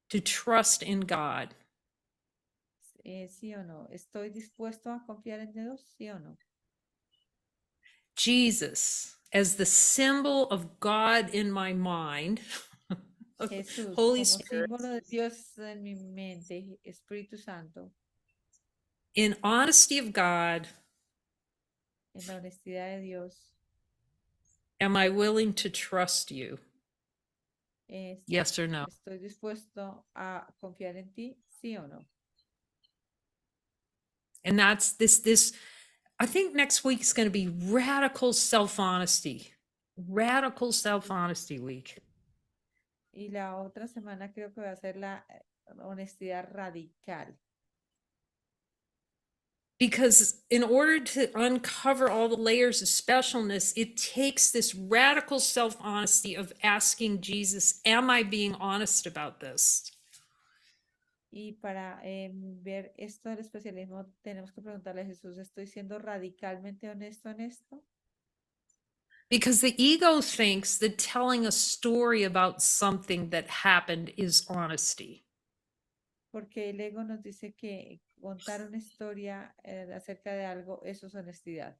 to trust in God? Sí o no. ¿Estoy dispuesto a confiar en Dios? Sí o no. Jesus, as the symbol of God in my mind, Jesús, Holy como Spirit, símbolo de Dios en mi mente, Espíritu Santo, in honesty of God, en la honestidad de Dios, am I willing to trust you? es- Yes or no? ¿estoy dispuesto a confiar en ti? Sí o no. And that's this, I think next week is going to be radical self-honesty. Radical self-honesty week. Y la otra semana creo que va a ser la honestidad radical. Because in order to uncover all the layers of specialness, it takes this radical self-honesty of asking Jesus, am I being honest about this? Y para ver esto del especialismo, tenemos que preguntarle a Jesús, ¿estoy siendo radicalmente honesto en esto? Because the ego thinks that telling a story about something that happened is honesty. Porque el ego nos dice que contar una historia acerca de algo, eso es honestidad.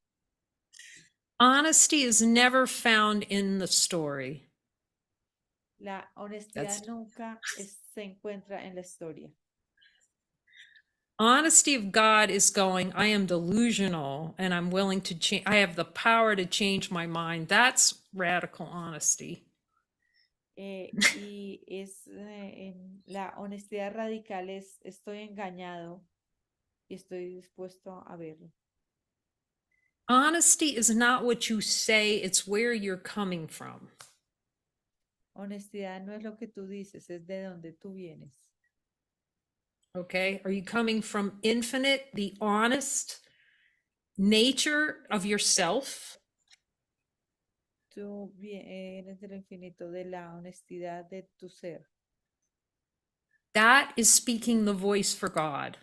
Honesty is never found in the story. La honestidad That's nunca se encuentra en la historia. honesty of God is going, I am delusional and I'm willing to change. I have the power to change my mind. That's radical honesty. Y la honestidad radical es, estoy engañado y estoy dispuesto a verlo. Honesty is not what you say, it's where you're coming from. Honestidad no es lo que tú dices, es de donde tú vienes. Okay? Are you coming from infinite, the honest nature of yourself? Tú eres del infinito, de la honestidad de tu ser. That is speaking the voice for God.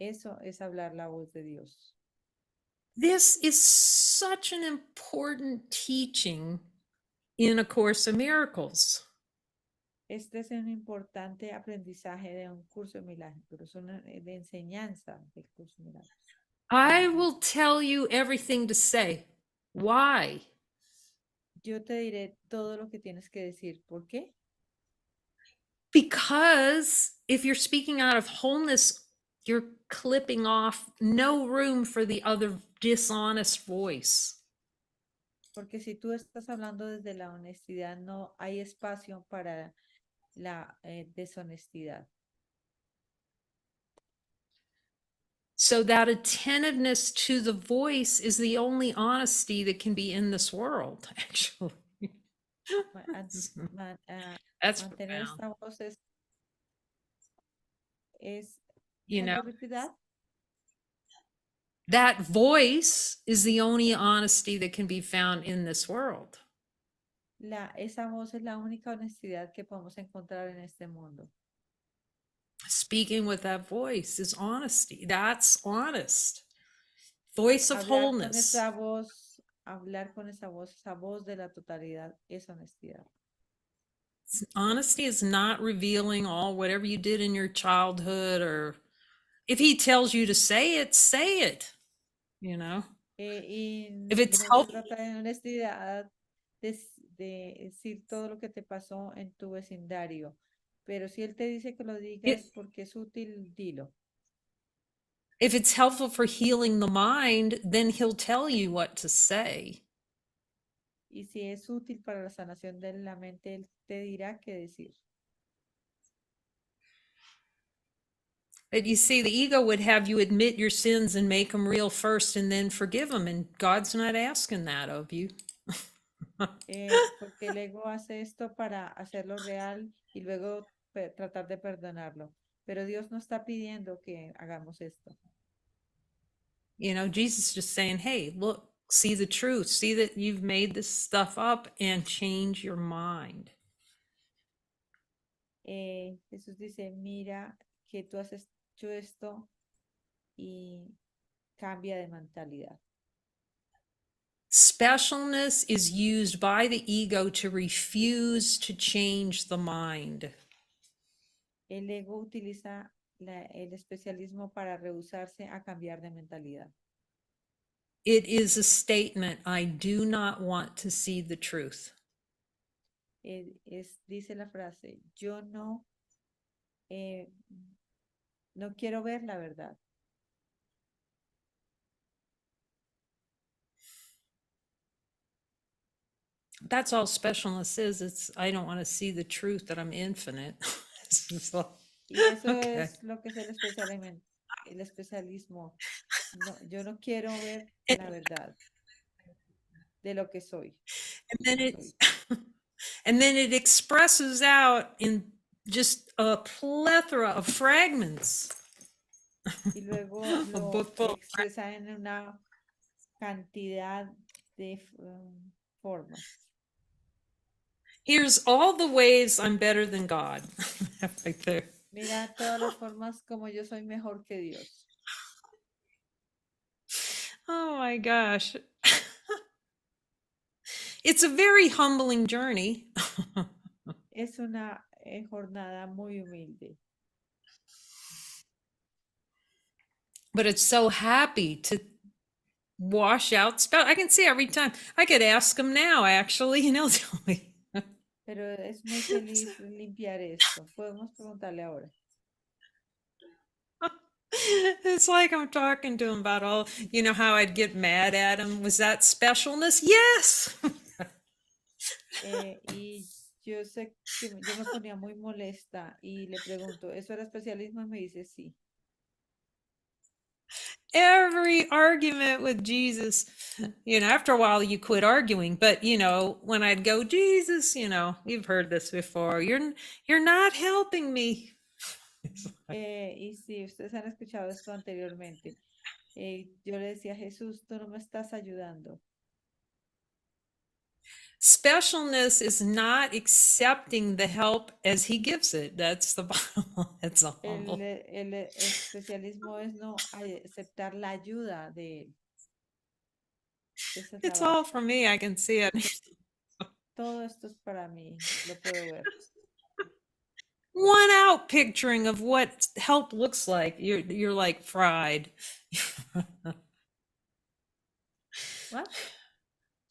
Eso es hablar la voz de Dios. This is such an important teaching in A Course in Miracles. Este es un importante aprendizaje de un curso de milagros, de enseñanza del curso de milagros. I will tell you everything to say. Why? Yo te diré todo lo que tienes que decir. ¿Por qué? Because if you're speaking out of wholeness, you're clipping off no room for the other dishonest voice. Porque si tú estás hablando desde la honestidad, no hay espacio para la deshonestidad. So that attentiveness to the voice is the only honesty that can be in this world, actually. Ma- an- That's Mantener profound. esta voz es You can know, you repeat that? that voice is the only honesty that can be found in this world. Esa voz es la única honestidad que podemos encontrar en este mundo. Speaking with that voice is honesty. That's honest. Voice of Hablar con wholeness. esa voz, hablar con esa voz de la totalidad es honestidad. Honesty is not revealing all whatever you did in your childhood, or if he tells you to say it, you know. Y If it's no se helpful, trata de honestidad de decir todo lo que te pasó en tu vecindario, pero si él te dice que lo digas it, porque es útil, dilo. if it's helpful for healing the mind, then he'll tell you what to say. Y si es útil para la sanación de la mente, él te dirá qué decir. But you see, the ego would have you admit your sins and make them real first and then forgive them. And God's not asking that of you. Porque el ego hace esto para hacerlo real y luego tratar de perdonarlo. Pero Dios no está pidiendo que hagamos esto. You know, Jesus is just saying, hey, look, see the truth, see that you've made this stuff up and change your mind. Jesús dice, mira que tú has hecho esto y cambia de mentalidad. Specialness is used by the ego to refuse to change the mind. El ego utiliza el especialismo para rehusarse a cambiar de mentalidad. It is a statement, I do not want to see the truth. Dice la frase, yo no quiero ver la verdad. That's all specialness is. It's, I don't want to see the truth that I'm infinite. Y eso Okay. es lo que es el especialismo. No, yo no quiero ver And, la verdad de lo que soy. and then it and then it expresses out in just a plethora of fragments. Y luego A lo book full of expresa en una cantidad de formas. Here's all the ways I'm better than God. Right there. Mira todas las formas como yo soy mejor que Dios. Oh my gosh. It's a very humbling journey. Es una jornada muy humilde. But it's so happy to wash out spell. I can see every time. I could ask him now, actually, and he'll tell me. Pero es muy feliz limpiar esto. Podemos preguntarle ahora. It's like I'm talking to him about all, you know, how I'd get mad at him. Was that specialness? Yes. Y yo sé que yo me ponía muy molesta y le pregunto, ¿eso era especialismo? Y me dice sí. every argument with Jesus. After a while you quit arguing, but when I'd go, Jesus, you've heard this before. You're not helping me. Y si ustedes han escuchado esto anteriormente, yo le decía a Jesús, tú no me estás ayudando. Specialness is not accepting the help as he gives it. That's the bottom. It's a humble. El especialismo es no aceptar la ayuda de él. Esa es la It's all base. for me. I can see it. Todo esto es para mí, lo puedo ver. One out picturing of what help looks like. You're like fried. What?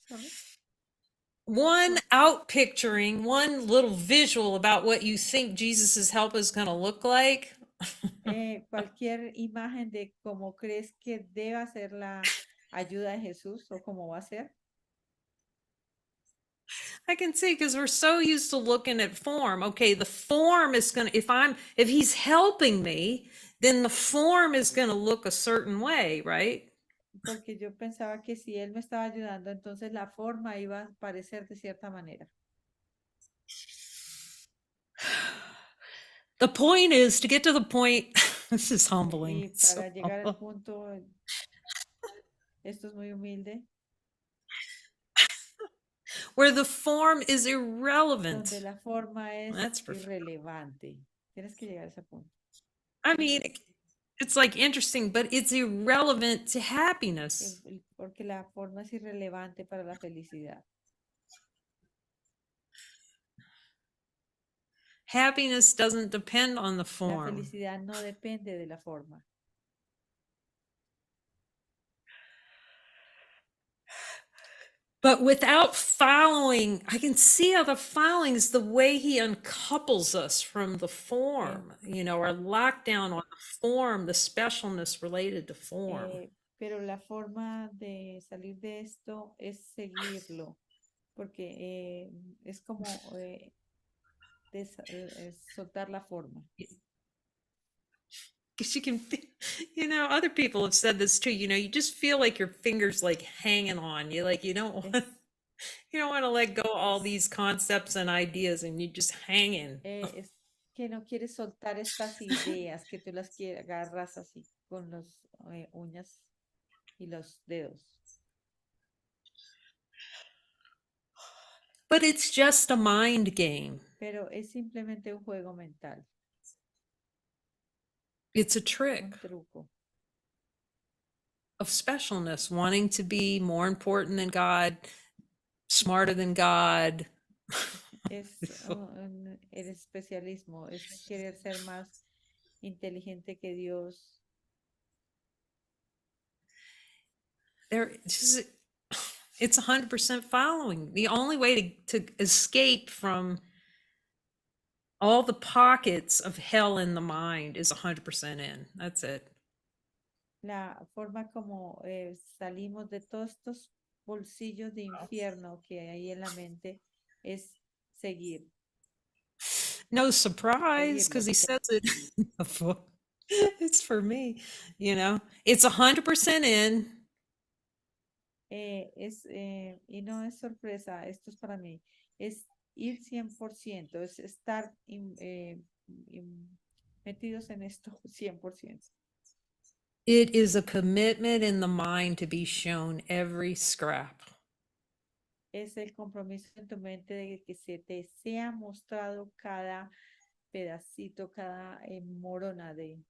Sorry. One out picturing, one little visual about what you think Jesus's help is going to look like. Cualquier imagen de cómo crees que deba ser la ayuda de Jesús o cómo va a ser. I can see because we're so used to looking at form. Okay, the form is going to, if he's helping me, then the form is going to look a certain way, right? Porque yo pensaba que si él me estaba ayudando, entonces la forma iba a parecer de cierta manera. The point is to get to the point. This is humbling. Y It's so para llegar al humble. punto, esto es muy humilde, Where the form is irrelevant. donde la forma es That's perfect. irrelevante. Tienes que llegar a ese punto. I mean, it's like interesting, but it's irrelevant to happiness. Porque la forma es irrelevante para la felicidad. Happiness doesn't depend on the La form. felicidad no depende de la forma. But without following, I can see how the following is the way he uncouples us from the form, our lockdown on the form, the specialness related to form. Pero la forma de salir de esto es seguirlo, porque es como soltar la forma. Because you can, other people have said this too. You just feel like your fingers like hanging on you, like you don't want to let go all these concepts and ideas, and you just hanging. Es que no quieres soltar estas ideas, que tú las agarras así con las uñas y los dedos. But it's just a mind game. Pero es simplemente un juego mental. It's a trick. Un truco. Of specialness, wanting to be more important than God, smarter than God. Es el especialismo, es querer ser más inteligente que Dios. It's 100% following. The only way to escape from all the pockets of hell in the mind is 100% in. That's it. La forma como salimos de todos estos bolsillos de infierno que hay en la mente es seguir. No surprise, because he says it in the book. It's for me, It's 100% in. Y no es sorpresa, esto es para mí, es ir 100%, es estar metidos en esto 100%. It is a commitment in the mind to be shown every scrap. Es el compromiso en tu mente de que se te sea mostrado cada pedacito, cada morona de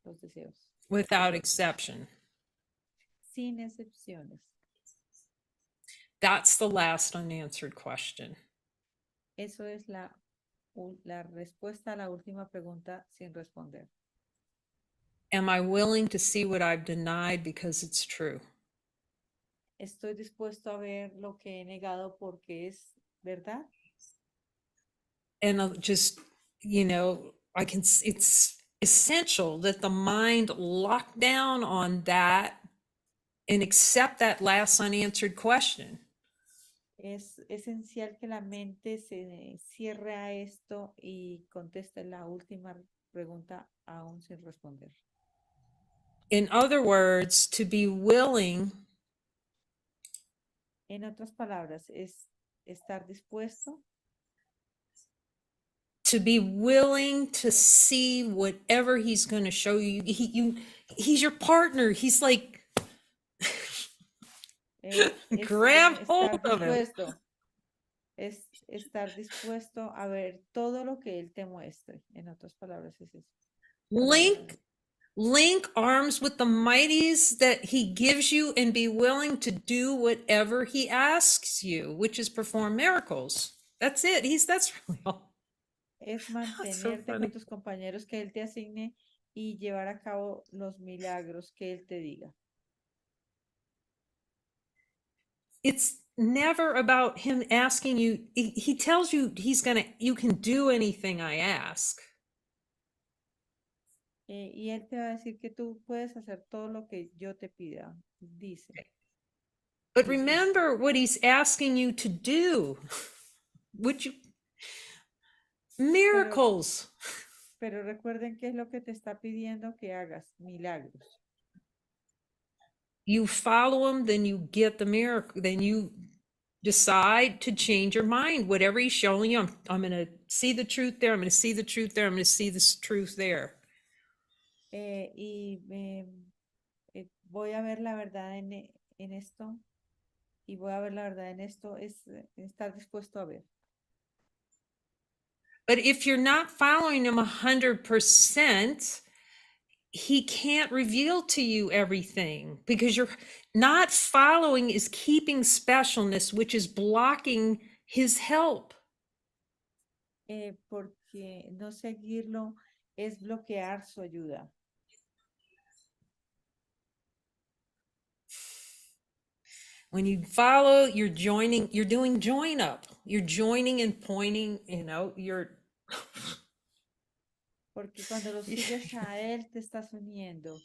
los deseos. Without exception. Sin excepciones. That's the last unanswered question. Eso es la respuesta a la última pregunta sin responder. Am I willing to see what I've denied because it's true? Estoy dispuesto a ver lo que he negado porque es verdad. And just, it's essential that the mind lock down on that and accept that last unanswered question. Es esencial que la mente se cierre a esto y conteste la última pregunta aún sin responder. In other words, to be willing En otras palabras, es estar dispuesto to see whatever he's going to show you. He's your partner. He's like, grab hold estar of him. dispuesto, es estar dispuesto a ver todo lo que él te muestre. En otras palabras, es eso. Link arms with the mighties that he gives you and be willing to do whatever he asks you, which is perform miracles. That's it. That's really all. Es That's so mantenerte funny. con tus compañeros que él te asigne y llevar a cabo los milagros que él te diga. It's never about him asking you. He tells you you can do anything I ask. Y él te va a decir que tú puedes hacer todo lo que yo te pida. But Dice. remember what he's asking you to do. Would you Pero, miracles? pero recuerden qué es lo que te está pidiendo que hagas, milagros. You follow him, then you get the miracle. Then you decide to change your mind. Whatever he's showing you, I'm going to see the truth there. I'm going to see the truth there. I'm going to see this truth there. Voy a ver la verdad en esto y voy a ver la verdad en esto, es estar dispuesto a ver. But if you're not following him 100%, he can't reveal to you everything because you're not following is keeping specialness, which is blocking his help. Porque no seguirlo es bloquear su ayuda. When you follow, you're doing join up. You're joining and pointing, Porque cuando lo sigues a él, te estás uniendo.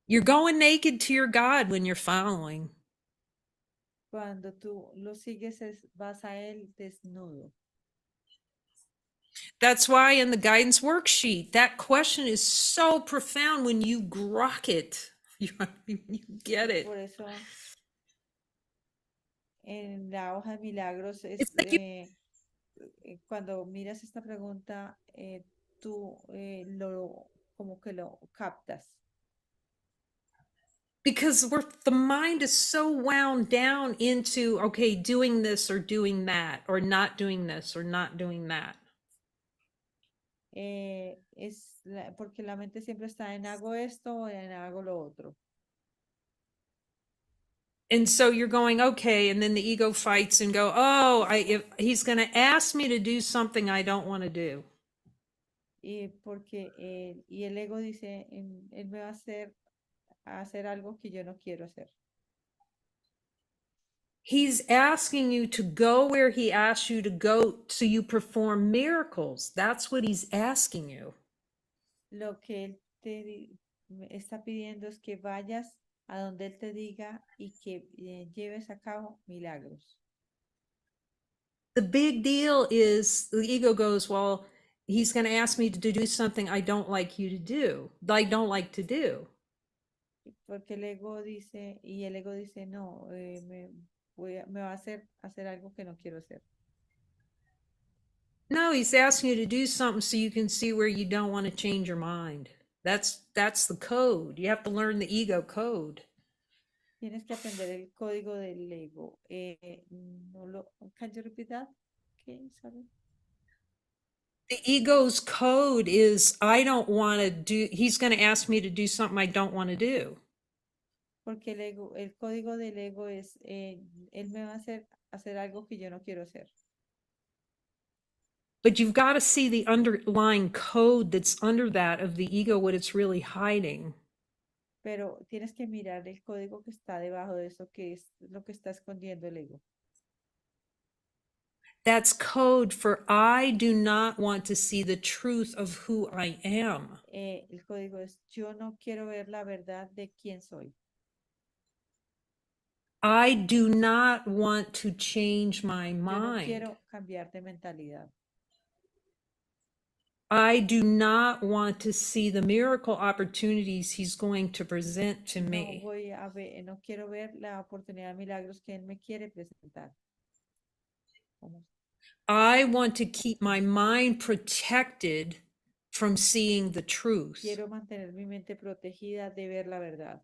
you're going naked to your God when you're following. Cuando tú lo sigues, vas a él desnudo. That's why in the guidance worksheet, that question is so profound when you grok it. You get it. Por eso, en la hoja de milagros, It's like cuando miras esta pregunta, tú como que lo captas. because the mind is so wound down into, okay, doing this or doing that, or not doing this or not doing that. Porque la mente siempre está en hago esto o en hago lo otro. And so you're going, okay, and then the ego fights and go, oh, if he's going to ask me to do something I don't want to do. Y el ego dice, él me va a hacer algo que yo no quiero hacer. He's asking you to go where he asks you to go so you perform miracles. That's what he's asking you. Lo que él me está pidiendo es que vayas a donde él te diga y que lleves a cabo milagros. The big deal is the ego goes, well, he's going to ask me to do something I don't like you to do. I don't like to do. Porque el ego dice, no, me va a hacer algo que no quiero hacer. No, he's asking you to do something so you can see where you don't want to change your mind. That's the code. You have to learn the ego code. Tienes que aprender el código del ego. Can you repeat that? Okay, sorry. The ego's code is I don't want to do, he's going to ask me to do something I don't want to do. Porque el código del ego es, él me va a hacer algo que yo no quiero hacer. But you've got to see the underlying code that's under that of the ego, what it's really hiding. Pero tienes que mirar el código que está debajo de eso, que es lo que está escondiendo el ego. That's code for I do not want to see the truth of who I am. El código es yo no quiero ver la verdad de quién soy. I do not want to change my Yo no mind. quiero cambiar de mentalidad. I do not want to see the miracle opportunities he's going to present to No me. voy a ver, no quiero ver la oportunidad de milagros que Él me quiere presentar. ¿Cómo? I want to keep my mind protected from seeing the truth. Quiero mantener mi mente protegida de ver la verdad.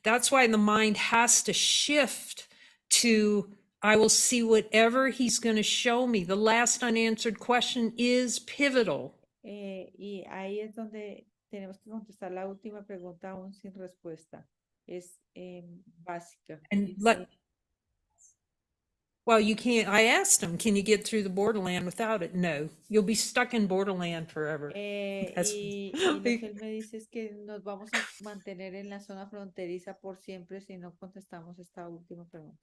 That's why the mind has to shift to, I will see whatever he's going to show me. The last unanswered question is pivotal. Y ahí es donde tenemos que contestar la última pregunta aún sin respuesta. Es básica. And well, you can't. I asked him, can you get through the borderland without it? No, you'll be stuck in borderland forever. Y lo que él me dice es que nos vamos a mantener en la zona fronteriza por siempre si no contestamos esta última pregunta.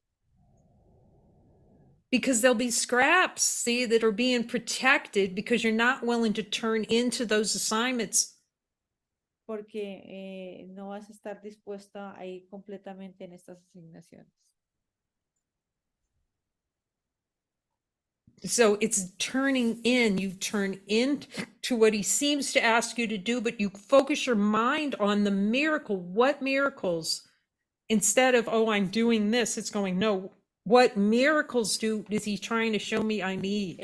Because there'll be scraps, see, that are being protected because you're not willing to turn into those assignments. Porque no vas a estar dispuesta a ir completamente en estas asignaciones. So it's turning in, you turn into what he seems to ask you to do, but you focus your mind on the miracle. What miracles? Instead of, oh, I'm doing this, it's going, no, what miracles is he trying to show me I need?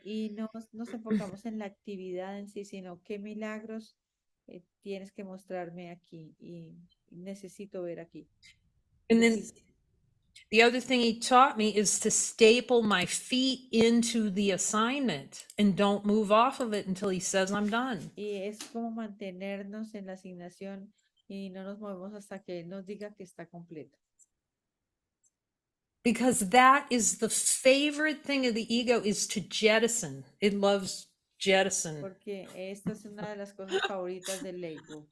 Y no nos enfocamos en la actividad en sí, sino qué milagros tienes que mostrarme aquí y necesito ver aquí. And then the other thing he taught me is to staple my feet into the assignment and don't move off of it until he says I'm done. Y es como mantenernos en la asignación y no nos movemos hasta que Él nos diga que está completo. Because that is the favorite thing of the ego, is to jettison. It loves jettison. Porque esta es una de las cosas favoritas del ego.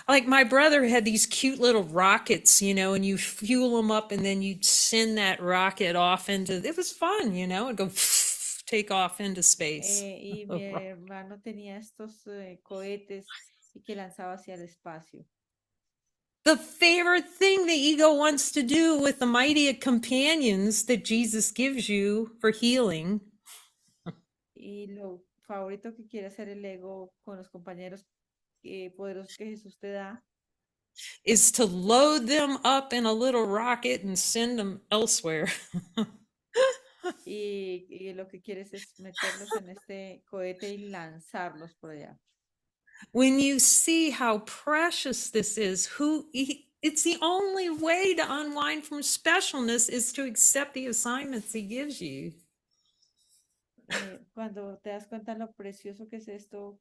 Like my brother had these cute little rockets, you know, and you fuel them up and then you'd send that rocket off into, it was fun, you know, it'd go take off into space. Y mi hermano tenía estos cohetes y que lanzaba hacia el espacio. The favorite thing the ego wants to do with the mighty companions that Jesus gives you for healing Y lo favorito que quiere hacer el ego con los compañeros poderosos que Jesús te da is to load them up in a little rocket and send them elsewhere. y lo que quieres es meterlos en este cohete y lanzarlos por allá. When you see how precious this is, it's the only way to unwind from specialness is to accept the assignments he gives you. Cuando te das cuenta lo precioso que es esto,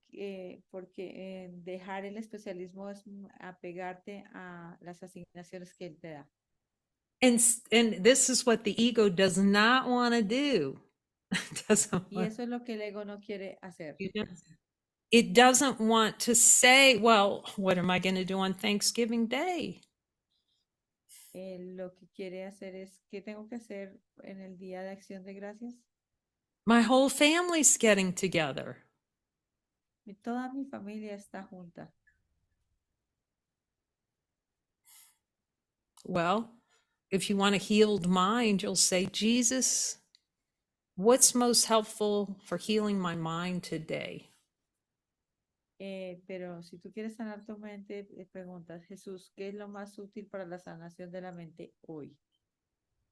porque dejar el especialismo es apegarte a las asignaciones que él te da. And this is what the ego does not want to do. Y eso es lo que el ego no quiere hacer. It doesn't want to say, well, what am I going to do on Thanksgiving Day? Lo que quiere hacer es, ¿qué tengo que hacer en el Día de Acción de Gracias? My whole family's getting together. Toda mi familia está junta. Well, if you want a healed mind, you'll say, Jesus, what's most helpful for healing my mind today? Pero si tú quieres sanar tu mente, preguntas, Jesús, ¿qué es lo más útil para la sanación de la mente hoy?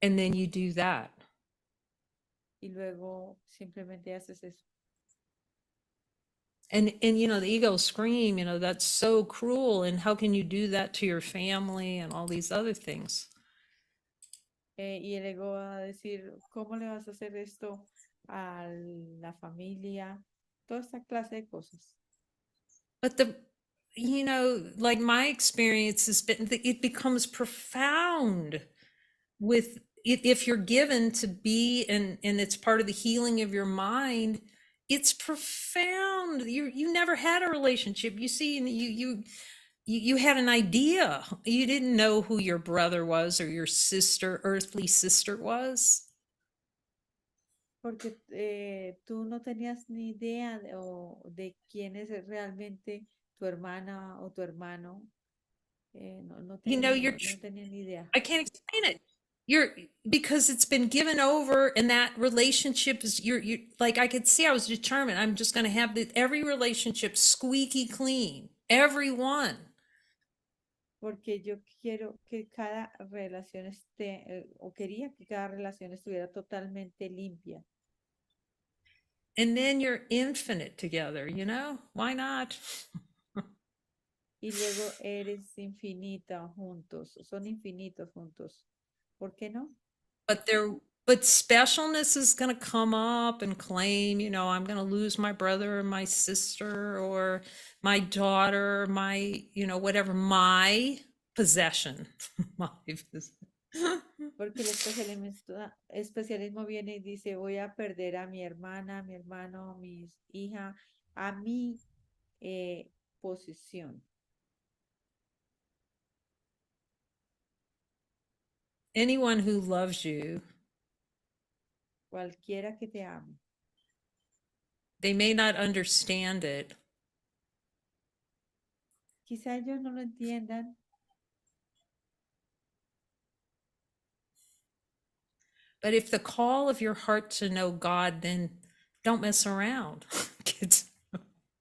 And then you do that. Y luego simplemente haces eso. And you know, the ego scream, you know, that's so cruel. And how can you do that to your family and all these other things? Y el ego va a decir, ¿cómo le vas a hacer esto a la familia? Toda esta clase de cosas. But you know, like my experience has been, it becomes profound with, if you're given to be, and it's part of the healing of your mind, it's profound. You never had a relationship. You see, you had an idea. You didn't know who your brother was or your sister, earthly sister was. Porque tú no tenías ni idea de quién es realmente tu hermana o tu hermano. No You know, tenía ni idea. I can't explain it. you're because it's been given over and that relationship is you're like I could see I was determined I'm just going to have every relationship squeaky clean, every one. porque yo quiero que cada relación esté, o quería que cada relación estuviera totalmente limpia. And then you're infinite together, you know? Why not? Y luego eres infinita juntos, son infinitos juntos. ¿Por qué no? But specialness is going to come up and claim, you know, I'm going to lose my brother or my sister or my daughter, my, you know, whatever, my possession. My Porque el especialismo viene y dice, voy a perder a mi hermana, a mi hermano, a mi hija, a mi posición. Anyone who loves you, Cualquiera que te ame. they may not understand it, Quizá ellos no lo entiendan, but if the call of your heart to know God, then don't mess around. Kids.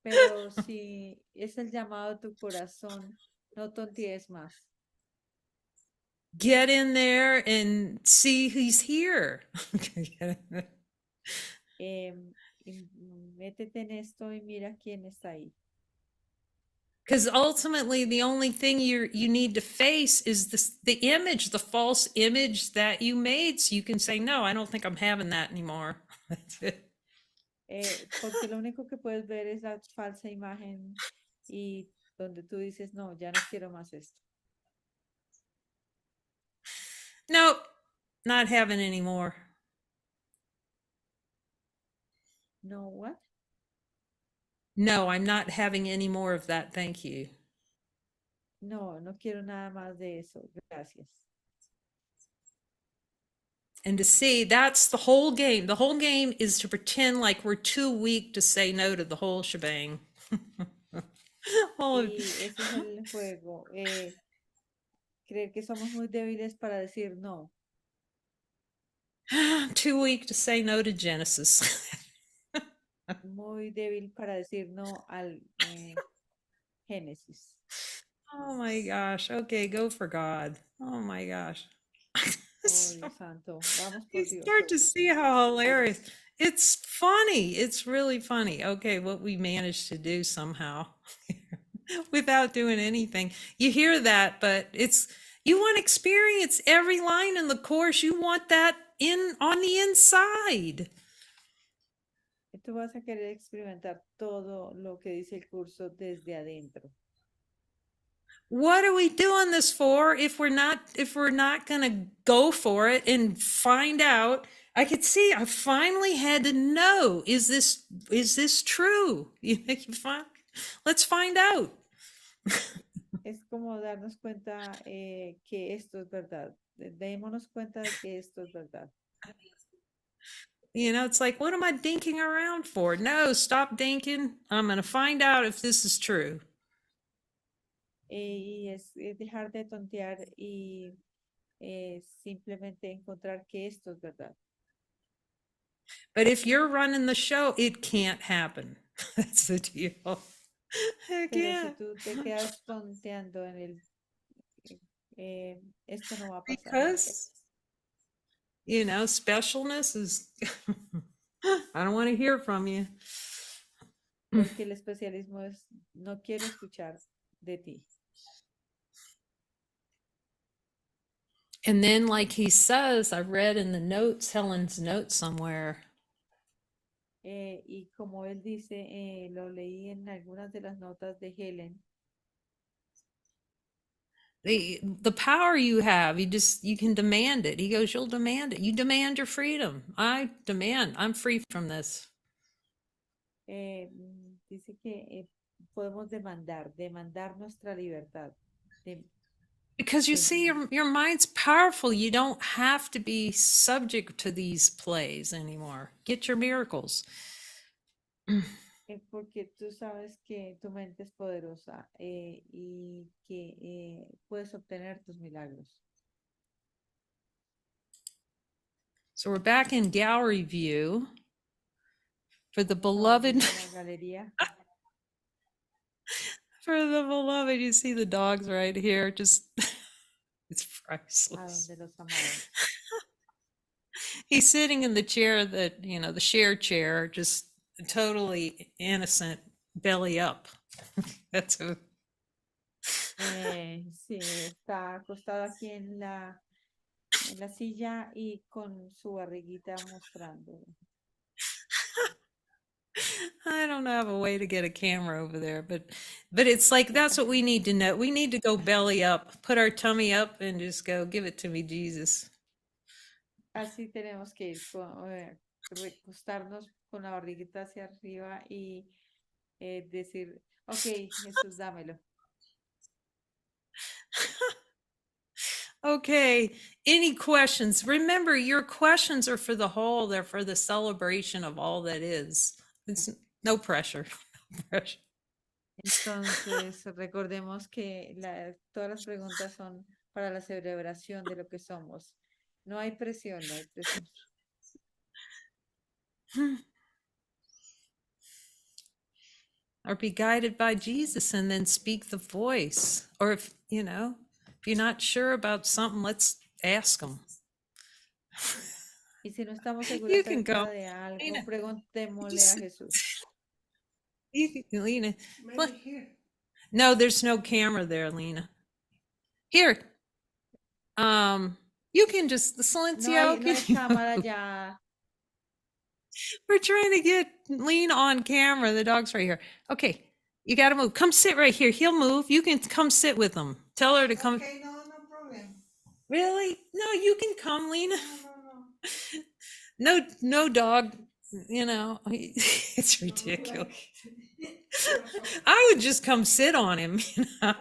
pero si es el llamado de tu corazón, no tontees más. Get in there and see who's here. Métete en esto y mira quién está ahí. Because ultimately, the only thing you need to face is the image, the false image that you made. So you can say, no, I don't think I'm having that anymore. That's it. Porque lo único que puedes ver es la falsa imagen y donde tú dices, no, ya no quiero más esto. Nope, not having anymore. No, what? No, I'm not having any more of that. Thank you. No, no quiero nada más de eso. Gracias. And to see that's the whole game. The whole game is to pretend like we're too weak to say no to the whole shebang. Y ese es el juego. Creer que somos muy débiles para decir no. Too weak to say no to Genesis. Muy débil para decir no al Génesis. Oh my gosh. Okay, go for God. Oh my gosh. Oh, So, Dios santo. Vamos you por Dios. start to see how hilarious. It's funny. It's really funny. Okay, what we managed to do somehow without doing anything. You hear that, but it's you want to experience every line in the course. You want that in on the inside. Tú vas a querer experimentar todo lo que dice el curso desde adentro. What are we doing this for if we're not going to go for it and find out? I could see I finally had to know, is this true? Let's find out. Es como darnos cuenta que esto es verdad. Démonos cuenta de que esto es verdad. It's like, what am I dinking around for? No, stop dinking. I'm going to find out if this is true. Y es dejar de tontear y simplemente encontrar que esto es verdad. But if you're running the show, it can't happen. That's the deal. Pero si Again. tú te quedas tonteando en el, esto no va a pasar. Because specialness is I don't want to hear from you. Porque el especialismo es, no quiero escuchar de ti. And then, like he says, I read in the notes, Helen's notes somewhere, Y como él dice, lo leí en algunas de las notas de Helen, the power you have, you can demand it. He goes, you'll demand it. You demand your freedom. I'm free from this. dice que podemos demandar nuestra libertad. Because you see, your mind's powerful. You don't have to be subject to these plays anymore. Get your miracles. Porque tú sabes que tu mente es poderosa y que puedes obtener tus milagros. So we're back in gallery view for the Estamos beloved. volviendo a la galería. For the beloved, you see the dogs right here. Just it's A priceless. donde los amados. He's sitting in the chair that, you know, the share chair, just totally innocent, belly up. That's a Sí, está acostado aquí en la silla y con su barriguita mostrando. I don't have a way to get a camera over there, but it's like that's what we need to know. We need to go belly up, put our tummy up and just go, give it to me, Jesus. Así tenemos que ir, recostarnos con la barriguita hacia arriba y decir, ok, Jesús, dámelo. Okay, any questions? Remember, your questions are for the whole, they're for the celebration of all that is. It's no pressure. No pressure. Entonces, recordemos que todas las preguntas son para la celebración de lo que somos. No hay presión, no hay presión. Or be guided by Jesus and then speak the voice. Or if, you know, if you're not sure about something, let's ask him. Y si no estamos seguros You can acerca go. de algo, Lena, preguntémosle a just, Jesús. you can, Lena. No, there's no camera there, Lena. Here. You can just, the silencio. No hay cámara ya. We're trying to get Lena on camera. The dog's right here. Okay, you got to move. Come sit right here. He'll move. You can come sit with him. Tell her to come. Okay, no, no problem. Really? No, you can come, Lena. No, no, no. No, no dog. You know, it's ridiculous. I would just come sit on him. You know?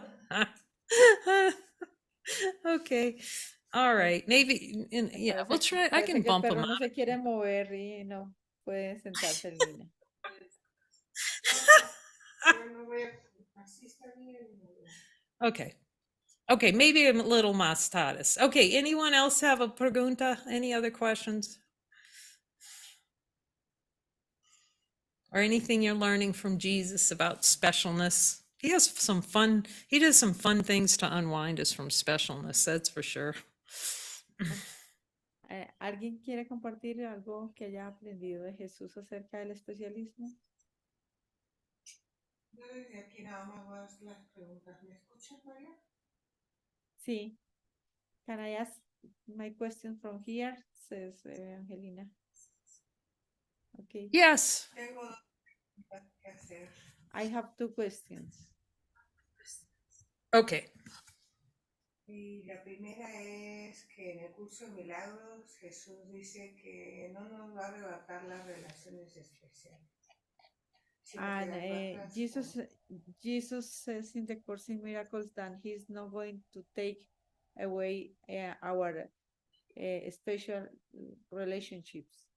Okay. All right. Maybe. Yeah, we'll try. I can Parece que el bump him perro up. no se quiere mover y no puede sentarse en línea. Yo no voy a- así está bien. Okay. Okay, maybe a little más tardes. Okay, anyone else have a pregunta? Any other questions? Or anything you're learning from Jesus about specialness? He does some fun things to unwind us from specialness, that's for sure. ¿Alguien quiere compartir algo que haya aprendido de Jesús acerca del especialismo? Yo desde aquí nada más voy a hacer las preguntas. ¿Me escuchas, María? Sí. Can I ask my question from here? Says Angelina. Okay. Yes. Tengo dos preguntas que hacer. I have two questions. Okay. Y la primera es que en el curso de milagros Jesús dice que no nos va a arrebatar las relaciones especiales, sino que And las va a Jesus says in the Course in Miracles that he's not going to take away our special relationships.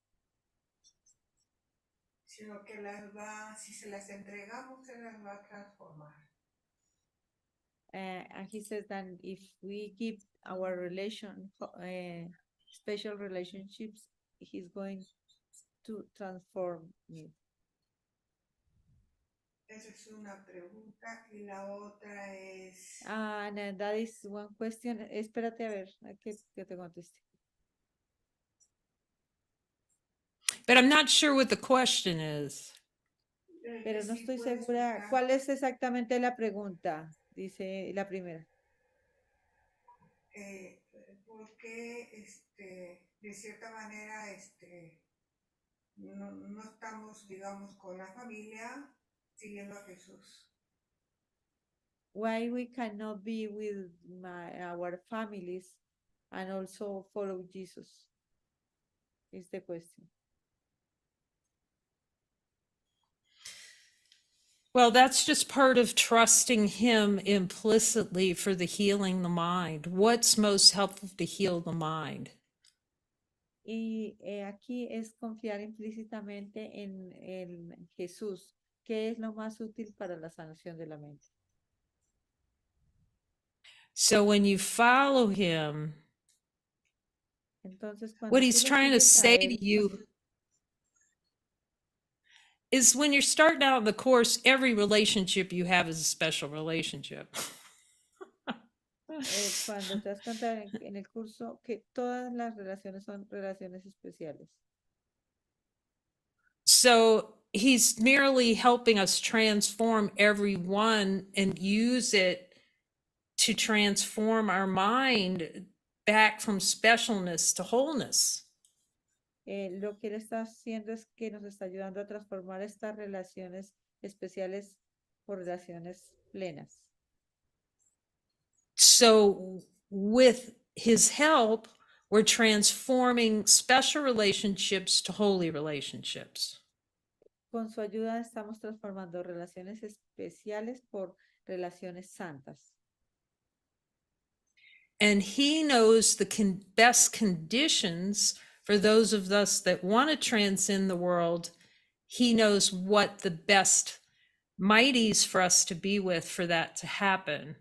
sino que las va, si se las entregamos, se las va a transformar. And he says that if we give our special relationships, he's going to transform it. Esa es una pregunta. Y la otra es... And that is one question. Espérate a ver que te conteste. But I'm not sure what the question is. Pero no estoy segura. ¿Cuál es exactamente la pregunta? Dice la primera. ¿Por qué de cierta manera no estamos, digamos, con la familia siguiendo a Jesús? Why we cannot be with our families and also follow Jesus? Is the question. Well, that's just part of trusting him implicitly for the healing the mind. What's most helpful to heal the mind? Y aquí es confiar implícitamente en Jesús. ¿Qué es lo más útil para la sanación de la mente? So when you follow him, Entonces, What cuando tú he's lo trying to sigues a say él, to you is when you're starting out in the course, every relationship you have is a special relationship. cuando te das cuenta en el curso que todas las relaciones son relaciones especiales. So he's merely helping us transform every one and use it to transform our mind back from specialness to wholeness. Lo que él está haciendo es que nos está ayudando a transformar estas relaciones especiales por relaciones plenas. So with his help, we're transforming special relationships to holy relationships. Con su ayuda estamos transformando relaciones especiales por relaciones santas. And he knows the best conditions for those of us that want to transcend the world. He knows what the best mighties for us to be with for that to happen.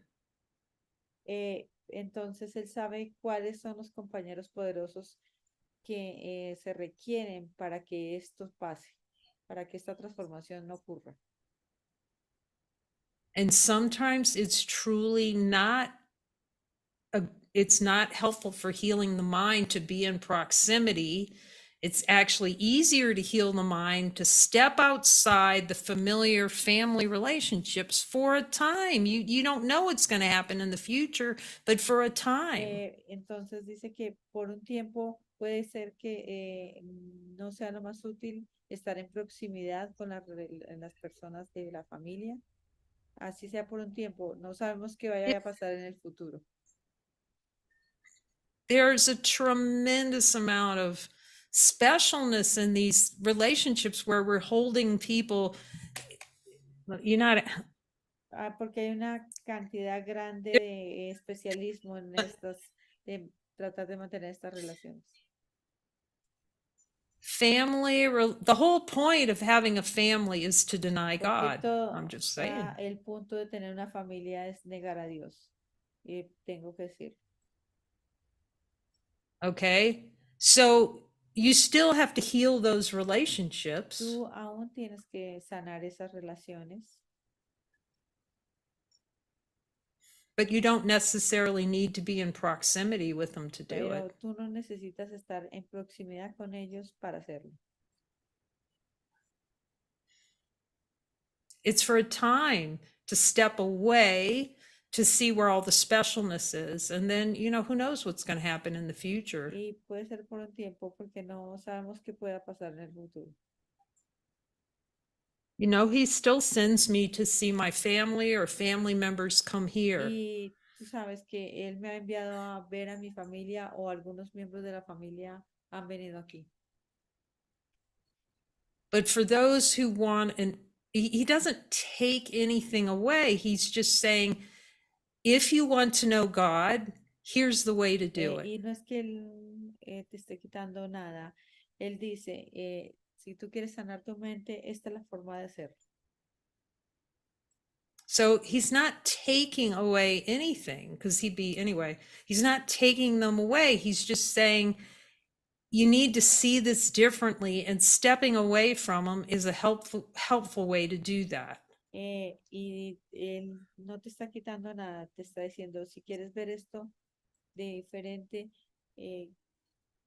Entonces él sabe cuáles son los compañeros poderosos que se requieren para que esto pase, para que esta transformación no ocurra. And sometimes it's truly not it's not helpful for healing the mind to be in proximity. It's actually easier to heal the mind to step outside the familiar family relationships for a time. You don't know what's going to happen in the future, but for a time. Entonces dice que por un tiempo puede ser que no sea lo más útil estar en proximidad con las personas de la familia. Así sea por un tiempo, no sabemos qué vaya a pasar en el futuro. There's a tremendous amount of specialness in these relationships where we're holding people. You're not Porque hay una cantidad grande de especialismo en estas, de tratar de mantener estas relaciones. family. The whole point of having a family is to deny Porque God. todo I'm just saying. el punto de tener una familia es negar a Dios. Tengo que decir. Okay. So you still have to heal those relationships, Tú aún tienes que sanar esas relaciones, but you don't necessarily need to be in proximity with them to do pero it. tú no necesitas estar en proximidad con ellos para hacerlo. It's for a time to step away to see where all the specialness is. And then, who knows what's going to happen in the future. Y puede ser por un tiempo porque no sabemos qué pueda pasar en el futuro. He still sends me to see my family or family members come here. Y tú sabes que él me ha enviado a ver a mi familia o algunos miembros de la familia han venido aquí. But for those who want, and he doesn't take anything away. He's just saying, if you want to know God, here's the way to do it. Y no es que él te esté quitando nada. Él dice, si tú quieres sanar tu mente, esta es la forma de hacerlo. So he's not taking away anything, because he's not taking them away. He's just saying, you need to see this differently, and stepping away from them is a helpful way to do that. Y él no te está quitando nada, te está diciendo, si quieres ver esto de diferente,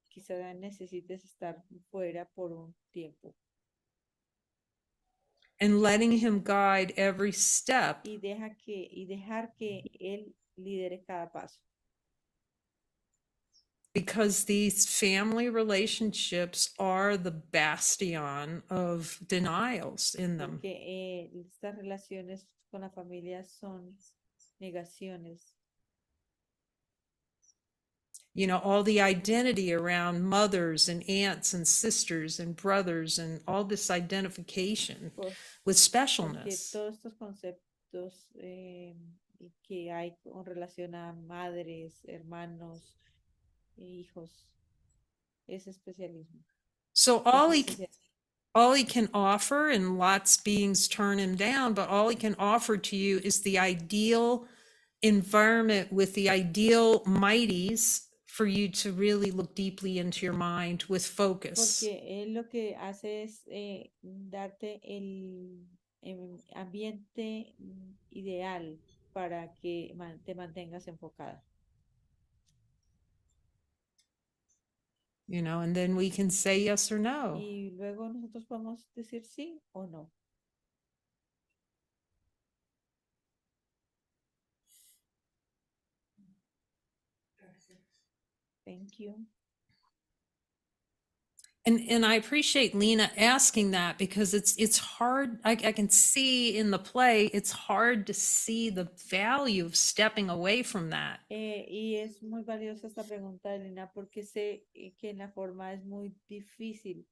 quizá necesites estar fuera por un tiempo. And letting him guide every step. Y dejar que él lidere cada paso. Because these family relationships are the bastion of denials in them. Porque estas relaciones con la familia son negaciones. All the identity around mothers and aunts and sisters and brothers and all this identification with Porque specialness. todos estos conceptos que hay con relación a madres, hermanos, hijos, es especialismo. So all he can offer, and lots beings turn him down, but all he can offer to you is the ideal environment with the ideal mighties for you to really look deeply into your mind with focus. Porque él lo que hace es darte el ambiente ideal para que te mantengas enfocada. You know, and then we can say yes or no. Y luego nosotros podemos decir sí o no. Gracias. Thank you. And I appreciate Lena asking that, because it's hard. I can see in the play, it's hard to see the value of stepping away from that. Y es muy valiosa esta pregunta, Elena, porque sé que en la forma es muy difícil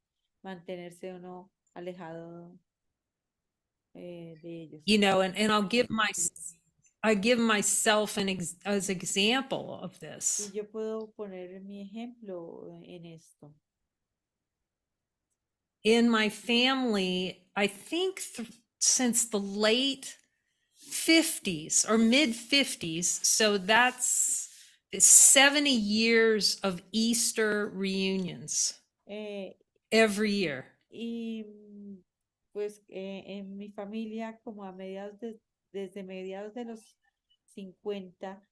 mantenerse o no alejado de ellos. You know, and I give myself as example of Y this. yo puedo poner mi ejemplo en esto. In my family, I think since the late 50s or mid 50s, so that's 70 years of Easter reunions Eh, every year. y pues en mi familia, como desde mediados de los 50,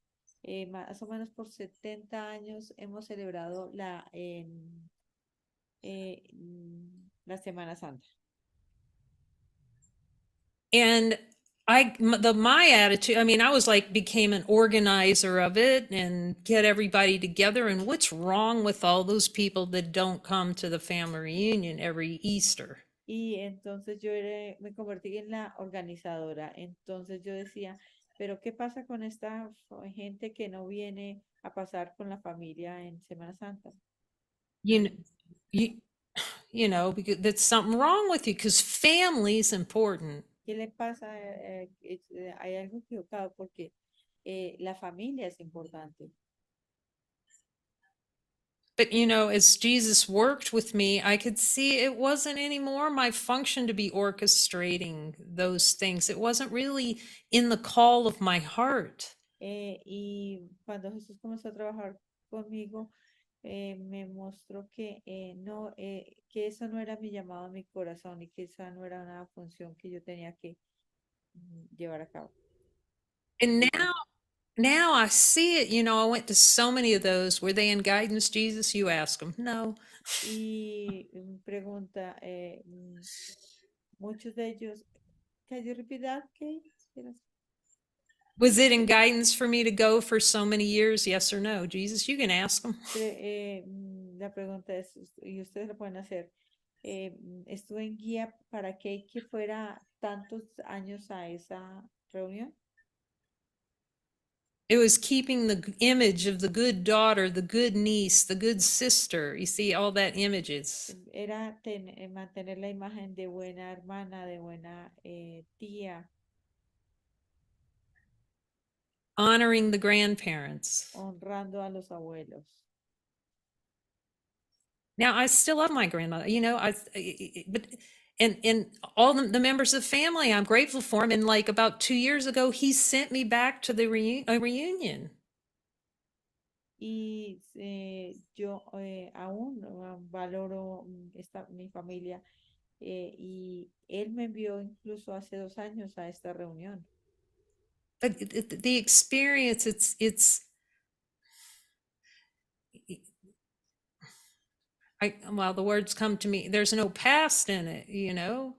más o menos por 70 años, hemos celebrado la Semana Santa. And my attitude, I mean, I was like, became an organizer of it and get everybody together. And what's wrong with all those people that don't come to the family reunion every Easter? Y entonces me convertí en la organizadora. Entonces yo decía, pero ¿qué pasa con esta gente que no viene a pasar con la familia en Semana Santa? You know, you know, because there's something wrong with you, because family is important. ¿Qué le pasa? Hay algo equivocado porque la familia es importante. But, you know, as Jesus worked with me, I could see it wasn't anymore my function to be orchestrating those things. It wasn't really in the call of my heart. Y cuando Jesús comenzó a trabajar conmigo, me mostró que no, que eso no era mi llamado a mi corazón y que esa no era una función que yo tenía que llevar a cabo. And now I see it. You know, I went to so many of those. Were they in guidance, Jesus? You ask them. No. Y pregunta, muchos de ellos, can you repeat that, Kate? Was it in guidance for me to go for so many years? Yes or no? Jesus, you can ask them. La pregunta es, y ustedes lo pueden hacer, ¿estuve en guía para que fuera tantos años a esa reunión? It was keeping the image of the good daughter, the good niece, the good sister. You see all that images. Era mantener la imagen de buena hermana, de buena tía, Honoring the grandparents. honrando a los abuelos. Now I still love my grandmother, you know, but and all the members of family, I'm grateful for him. And like about 2 years ago, he sent me back to the reunion. Y yo aún valoro mi familia y él me envió incluso hace 2 años a esta reunión. But the experience, well, the words come to me. There's no past in it, you know.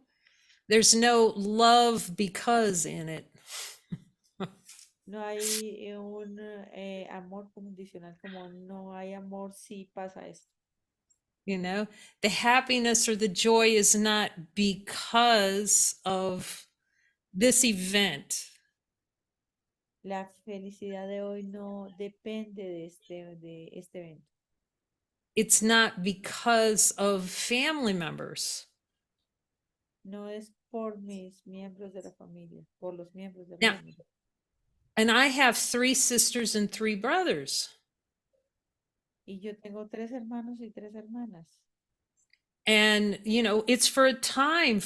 There's no love because in it. No hay un amor condicional, como no hay amor si pasa esto. You know, the happiness or the joy is not because of this event. La felicidad de hoy no depende de este evento. It's not because of family members. No es por mis miembros de la familia, por los miembros de la Now, familia. and I have 3 sisters and 3 brothers. Y yo tengo 3 hermanos y 3 hermanas. And it's for a time.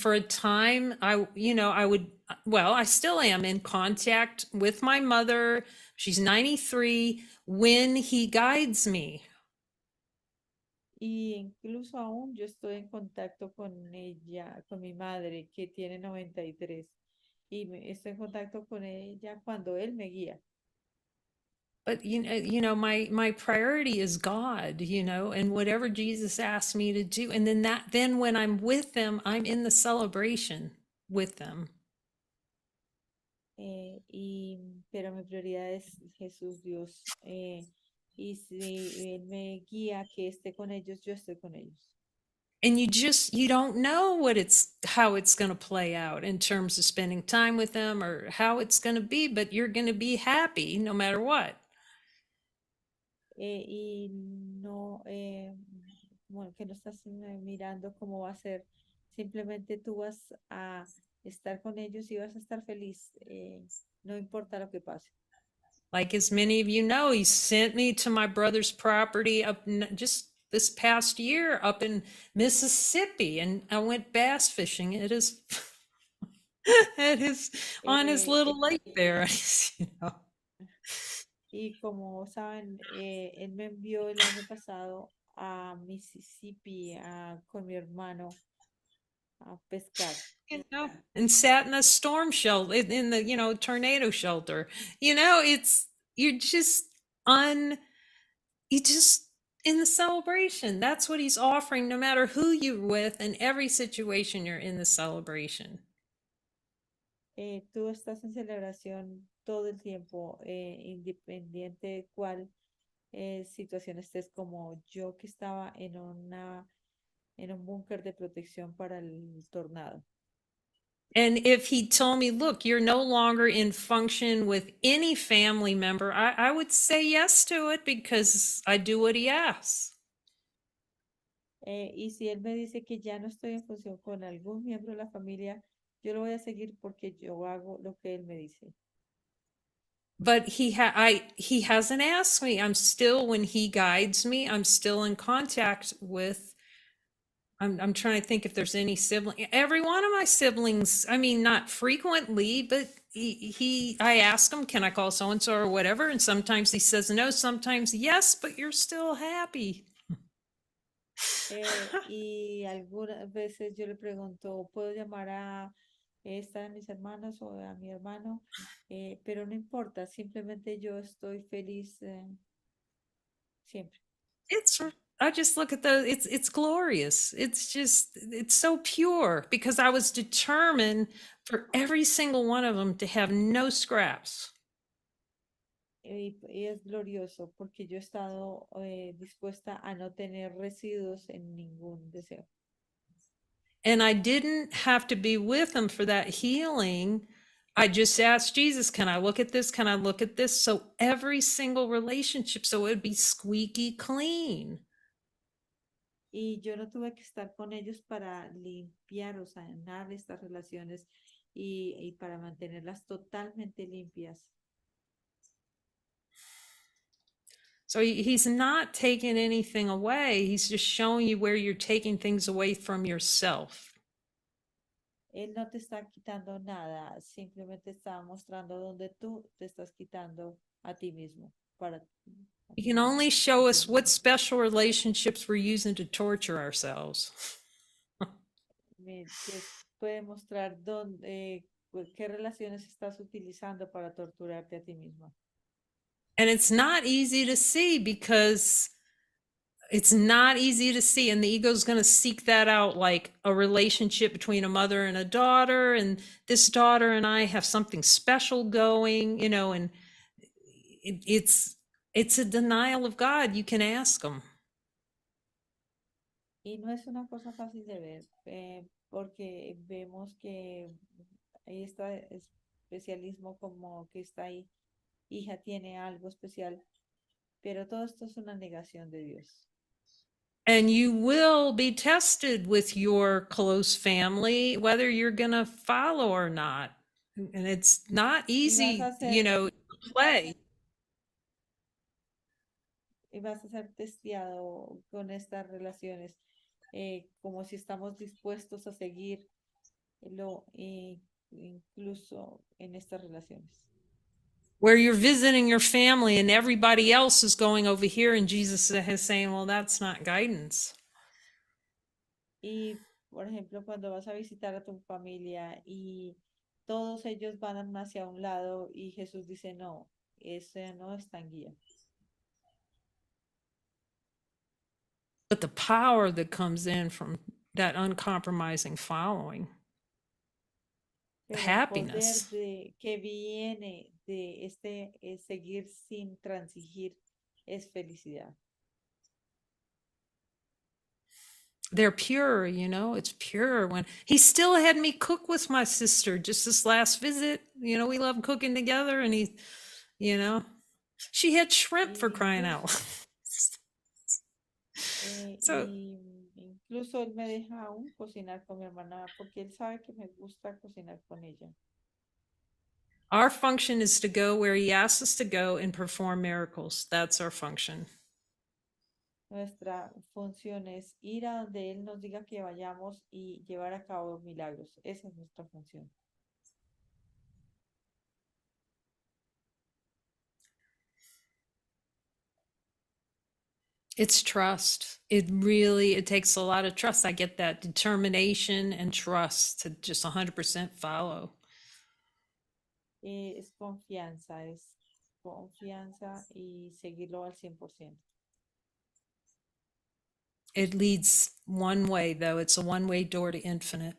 I still am in contact with my mother. She's 93, when he guides me. Y incluso aún yo estoy en contacto con ella, con mi madre, que tiene 93, y estoy en contacto con ella cuando él me guía. But my priority is God, and whatever Jesus asked me to do. And then when I'm with them, I'm in the celebration with them. Pero mi prioridad es Jesús, Dios. Y si Él me guía que esté con ellos, yo estoy con ellos. And you don't know how it's going to play out in terms of spending time with them or how it's going to be, but you're going to be happy no matter what. Y no, como que no estás mirando cómo va a ser. Simplemente tú vas a estar con ellos y vas a estar feliz, no importa lo que pase. Like, as many of you know, he sent me to my brother's property just this past year up in Mississippi, and I went bass fishing. It is on his Eh, little lake there. y como saben, él me envió el año pasado a Mississippi con mi hermano a pescar. And sat in a storm shelter, in the tornado shelter. It's you're just you just in the celebration. That's what he's offering, no matter who you're with, in every situation you're in the celebration. Tú estás en celebración todo el tiempo, independiente de cuál situación estés, como yo que estaba en un búnker de protección para el tornado. And if he told me, look, you're no longer in function with any family member, I would say yes to it because I do what he asks. Y si él me dice que ya no estoy en función con algún miembro de la familia, yo lo voy a seguir porque yo hago lo que él me dice. But he hasn't asked me. I'm still, when he guides me, I'm still in contact with. I'm trying to think if there's any sibling. Every one of my siblings. I mean, not frequently, but I ask him, can I call so and so or whatever, and sometimes he says no, sometimes yes, but you're still happy. Y algunas veces yo le pregunto, ¿puedo llamar a esta de mis hermanas o a mi hermano? Pero no importa, simplemente yo estoy feliz siempre. I just look at those. It's glorious. It's so pure because I was determined for every single one of them to have no scraps. Y es glorioso porque yo he estado dispuesta a no tener residuos en ningún deseo. And I didn't have to be with them for that healing. I just asked Jesus, can I look at this? Can I look at this? So every single relationship, so it would be squeaky clean. Y yo no tuve que estar con ellos para limpiar o sanar estas relaciones y para mantenerlas totalmente limpias. So he's not taking anything away. He's just showing you where you're taking things away from yourself. Él no te está quitando nada, simplemente está mostrando dónde tú te estás quitando a ti mismo. He can only show us what special relationships we're using to torture ourselves. Dios puede mostrar qué relaciones estás utilizando para torturarte a ti mismo. And it's not easy to see because it's not easy to see. And the ego is going to seek that out, like a relationship between a mother and a daughter. And this daughter and I have something special going, and it's a denial of God. You can ask them. Y no es una cosa fácil de ver, porque vemos que hay este especialismo como que esta hija tiene algo especial, pero todo esto es una negación de Dios. And you will be tested with your close family, whether you're going to follow or not. And it's not easy, play. Y vas a ser testeado con estas relaciones. como si estamos dispuestos a seguirlo, incluso en estas relaciones. Where you're visiting your family and everybody else is going over here, and Jesus is saying, well, that's not guidance. Y, por ejemplo, cuando vas a visitar a tu familia y todos ellos van hacia un lado y Jesús dice, no, ese no está en guía. But the power that comes in from that uncompromising following, the Pero el poder happiness, que viene de este seguir sin transigir es felicidad. they're pure, you know, it's pure. When he still had me cook with my sister just this last visit, you know, we love cooking together, and he, you know, she had shrimp for crying out. So Incluso él me deja aún cocinar con mi hermana porque él sabe que me gusta cocinar con ella. our function is to go where he asks us to go and perform miracles. That's our function. Nuestra función es ir a donde él nos diga que vayamos y llevar a cabo milagros. Esa es nuestra función. It's trust. It takes a lot of trust. I get that determination and trust to just 100% follow. Es confianza y seguirlo al 100%. It leads one way, though. It's a one-way door to infinite.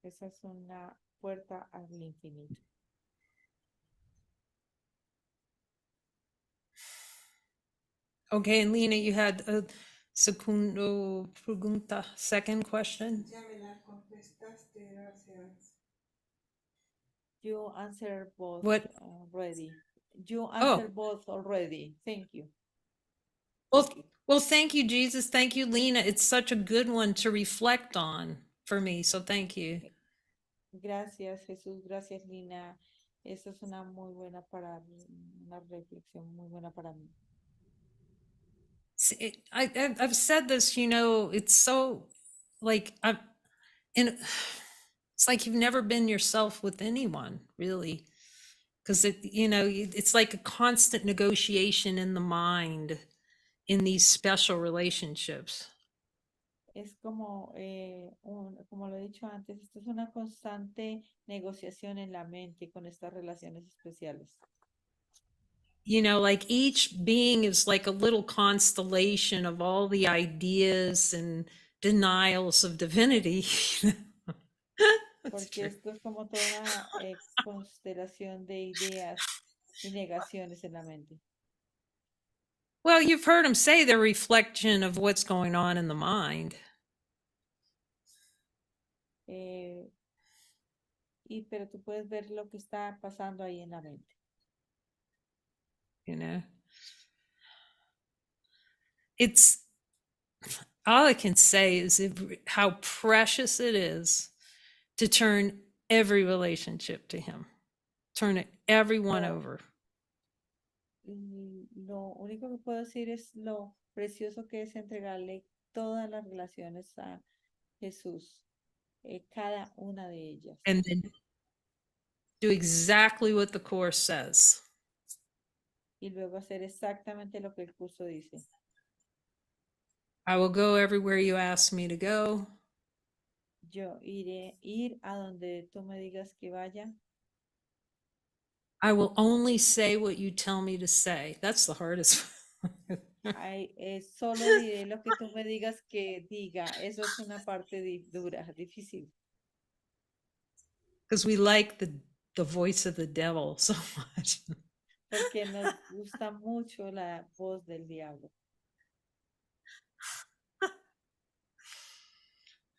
Esa es una puerta al infinito. Okay, and Lena, you had a segundo pregunta, second question. Ya me la contestaste, gracias. You answered both What? already. You Oh. answered both already. Thank you. Well, thank you, Jesus. Thank you, Lena. It's such a good one to reflect on for me. So thank you. Gracias, Jesús. Gracias, Lina. Esa es una muy buena una reflexión muy buena para mí. I've said this, you know, it's so like it's like you've never been yourself with anyone, really, because it's like a constant negotiation in the mind in these special relationships. Es como, como lo he dicho antes, esto es una constante negociación en la mente con estas relaciones especiales. You know, like each being is like a little constellation of all the ideas and denials of divinity. Porque esto es como toda una constelación de ideas y negaciones en la mente. Well, you've heard him say they're a reflection of what's going on in the mind. Pero tú puedes ver lo que está pasando ahí en la mente. You know, it's all I can say is how precious it is to turn every relationship to him, turn everyone over. Lo único que puedo decir es lo precioso que es entregarle todas las relaciones a Jesús, cada una de ellas. And then do exactly what the Course says. Y luego hacer exactamente lo que el curso dice. I will go everywhere you ask me to go. Yo iré a donde tú me digas que vaya. I will only say what you tell me to say. That's the hardest. Solo diré lo que tú me digas que diga. Eso es una parte dura, difícil. Because we like the voice of the devil so much. Porque nos gusta mucho la voz del diablo.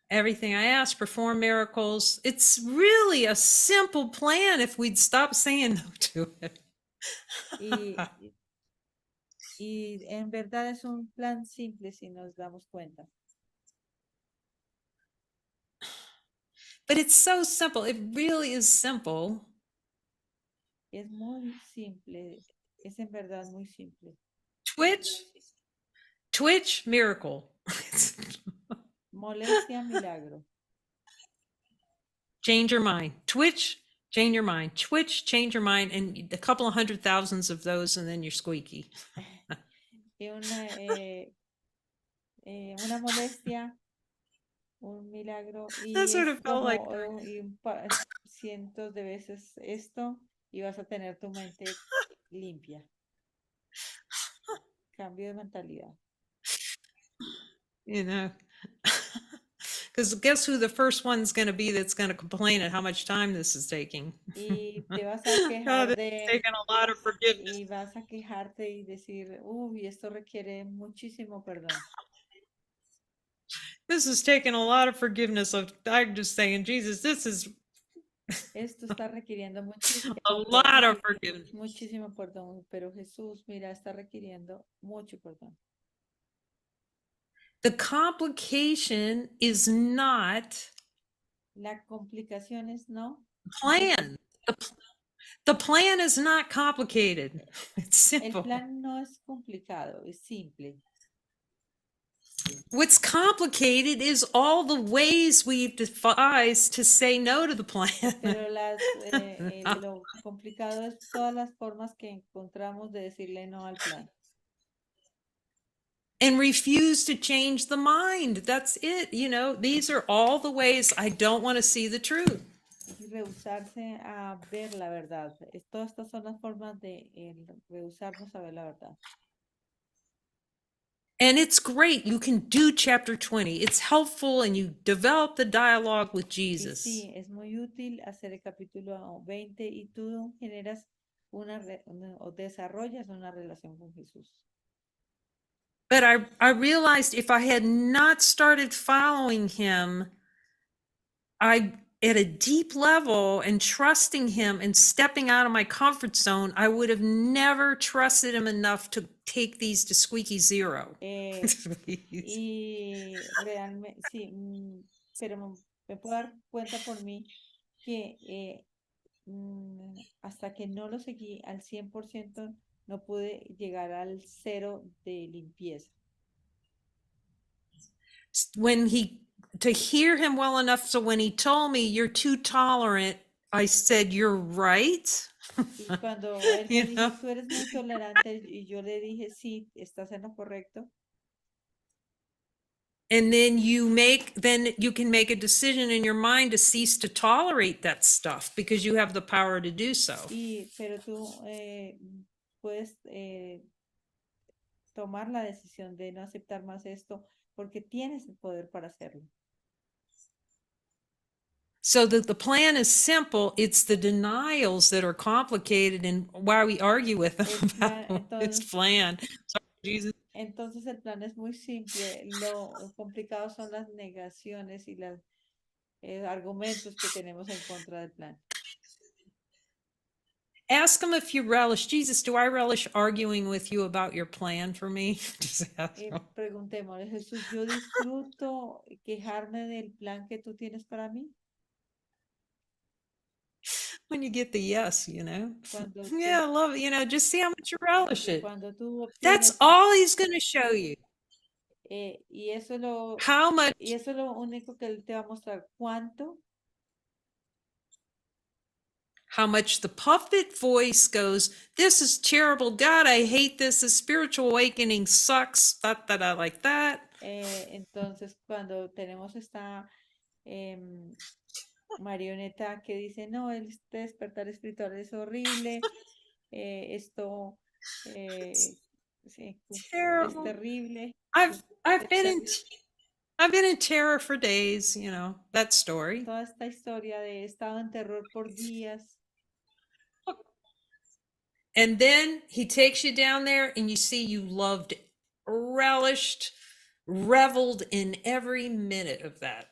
Everything I ask, perform miracles. It's really a simple plan if we'd stop saying no to it. Y en verdad es un plan simple si nos damos cuenta. But it's so simple. It really is simple. Es muy simple. Es en verdad muy simple. Twitch, Twitch, miracle. Molestia, milagro. Change your mind. Twitch, change your mind. Twitch, change your mind. And a couple of 100,000 of those, and then you're squeaky. Y una molestia, un milagro, That's y what es it felt like. como cientos de veces esto, y vas a tener tu mente limpia. Cambio de mentalidad. You know, because guess who the first one's going to be that's going to complain at how much time this is taking? Y te vas a God, quejar it's de, taken a lot of forgiveness. y vas a quejarte y decir, uy, esto requiere muchísimo perdón. This is taking a lot of forgiveness. I'm just saying, Jesus, this is Esto está requiriendo muchísimo a perdón, lot of forgiveness. muchísimo perdón, pero Jesús, mira, está requiriendo mucho perdón. The complication is not La complicación es no. plan. The plan is not complicated. It's El simple. plan no es complicado, es simple. What's complicated is all the ways we've devised to say no to the plan. Pero lo complicado es todas las formas que encontramos de decirle no al plan. And refuse to change the mind. That's it. You know, these are all the ways I don't want to see the truth. Y rehusarse a ver la verdad. Todas estas son las formas de rehusarnos a ver la verdad. And it's great. You can do chapter 20. It's helpful and you develop the dialogue with Y Jesus. sí, es muy útil hacer el capítulo 20 y tú generas o desarrollas una relación con Jesús. But I realized if I had not started following him, I at a deep level and trusting him and stepping out of my comfort zone, I would have never trusted him enough to take these to squeaky zero. Y realmente, sí, pero me puedo dar cuenta por mí que hasta que no lo seguí al 100%, no pude llegar al 0 de limpieza. When to hear him well enough so when he told me you're too tolerant, I said, you're right. Y cuando él me You dijo, know? tú eres muy tolerante, y yo le dije, sí, estás en lo correcto. And then you can make a decision in your mind to cease to tolerate that stuff because you have the power to do so. Pero tú puedes tomar la decisión de no aceptar más esto porque tienes el poder para hacerlo. So that the plan is simple, it's the denials that are complicated and why we argue with him about his plan. Sorry, Jesus. Entonces el plan es muy simple. Lo complicado son las negaciones y los argumentos que tenemos en contra del plan. Ask him if you relish. Jesus, do I relish arguing with you about your plan for me? Just ask him. Preguntémosle, Jesús, ¿yo disfruto quejarme del plan que tú tienes para mí? When you get the yes, you know. Cuando Yeah, I love it. You know, just see how much you relish it. Cuando tú That's obtienes, all he's going to show you. y eso lo, How much, y eso es lo único que él te va a mostrar, cuánto how much the puppet voice goes, this is terrible. God, I hate this. The spiritual awakening sucks. Da, like that. Entonces cuando tenemos esta marioneta que dice, no, este despertar espiritual es horrible, esto sí, es Terrible. terrible. I've been in terror for days, you know, that story. Toda esta historia de he estado en terror por días. And then he takes you down there and you see you loved, relished, reveled in every minute of that.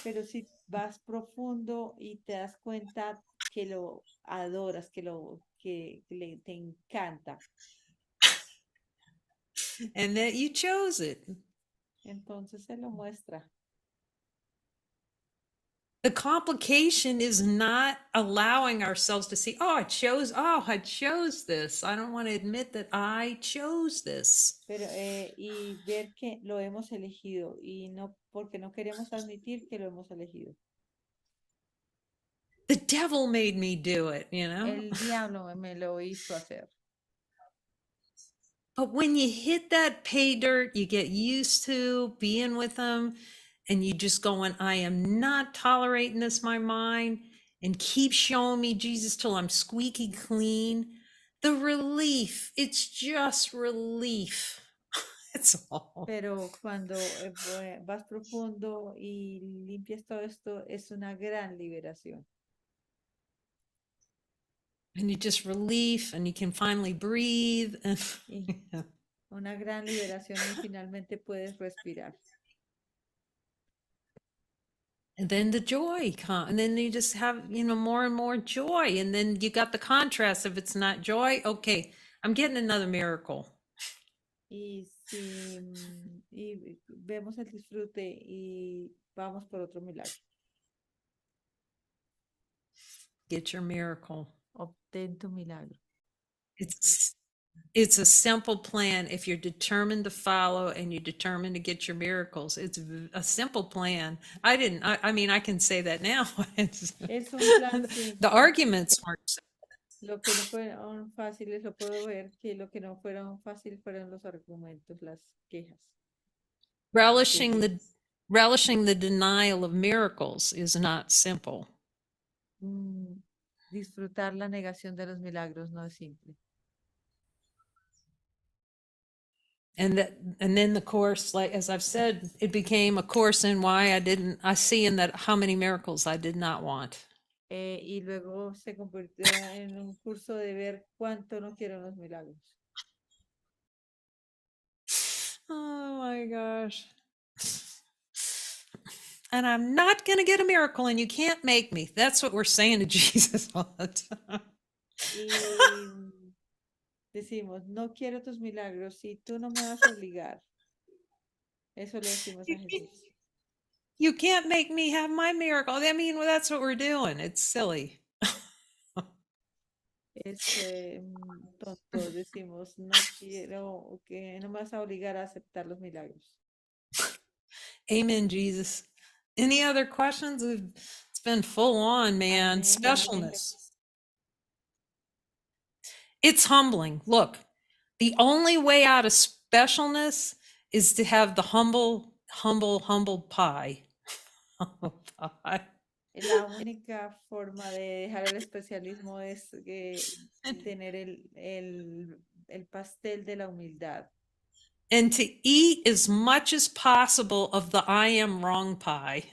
Pero si vas profundo y te das cuenta que lo adoras, que te encanta. And that you chose it. Entonces se lo muestra. The complication is not allowing ourselves to see, oh, I chose this. I don't want to admit that I chose this. Pero, y ver que lo hemos elegido y no porque no queremos admitir que lo hemos elegido. The devil made me do it, you know? El diablo me lo hizo hacer. But when you hit that pay dirt, you get used to being with them and you just going, I am not tolerating this, my mind, and keep showing me Jesus till I'm squeaky clean. The relief, it's just relief. That's all. Pero cuando vas profundo y limpias todo esto, es una gran liberación. And you just relief and you can finally breathe. And Y una gran liberación y finalmente puedes respirar. And then the joy comes, and then you just have, more and more joy. And then you got the contrast. If it's not joy, okay, I'm getting another miracle. Y si y vemos el disfrute y vamos por otro milagro. Get your miracle. Obtén tu milagro. It's a simple plan if you're determined to follow and you're determined to get your miracles. It's a simple plan. I mean, I can say that now. Es un plan simple. The arguments weren't simple. Lo que no fueron fáciles, lo puedo ver que lo que no fueron fáciles fueron los argumentos, las quejas. relishing the denial of miracles is not simple. Disfrutar la negación de los milagros no es simple. And then the course, like as I've said, it became a course in why I see in that how many miracles I did not want. Y luego se convirtió en un curso de ver cuánto no quiero los milagros. Oh my gosh. And I'm not going to get a miracle and you can't make me. That's what we're saying to Jesus all the time. Y decimos, no quiero tus milagros y tú no me vas a obligar. Eso le decimos a Jesús. You can't make me have my miracle. I mean, well, that's what we're doing. It's silly. Es tonto, decimos, no quiero, que no me vas a obligar a aceptar los milagros. Amen, Jesus. Any other questions? It's been full on, man. Amén. Specialness. It's humbling. Look, the only way out of specialness is to have the humble pie. Humble pie. La única forma de dejar el especialismo es tener el pastel de la humildad. And to eat as much as possible of the I am wrong pie.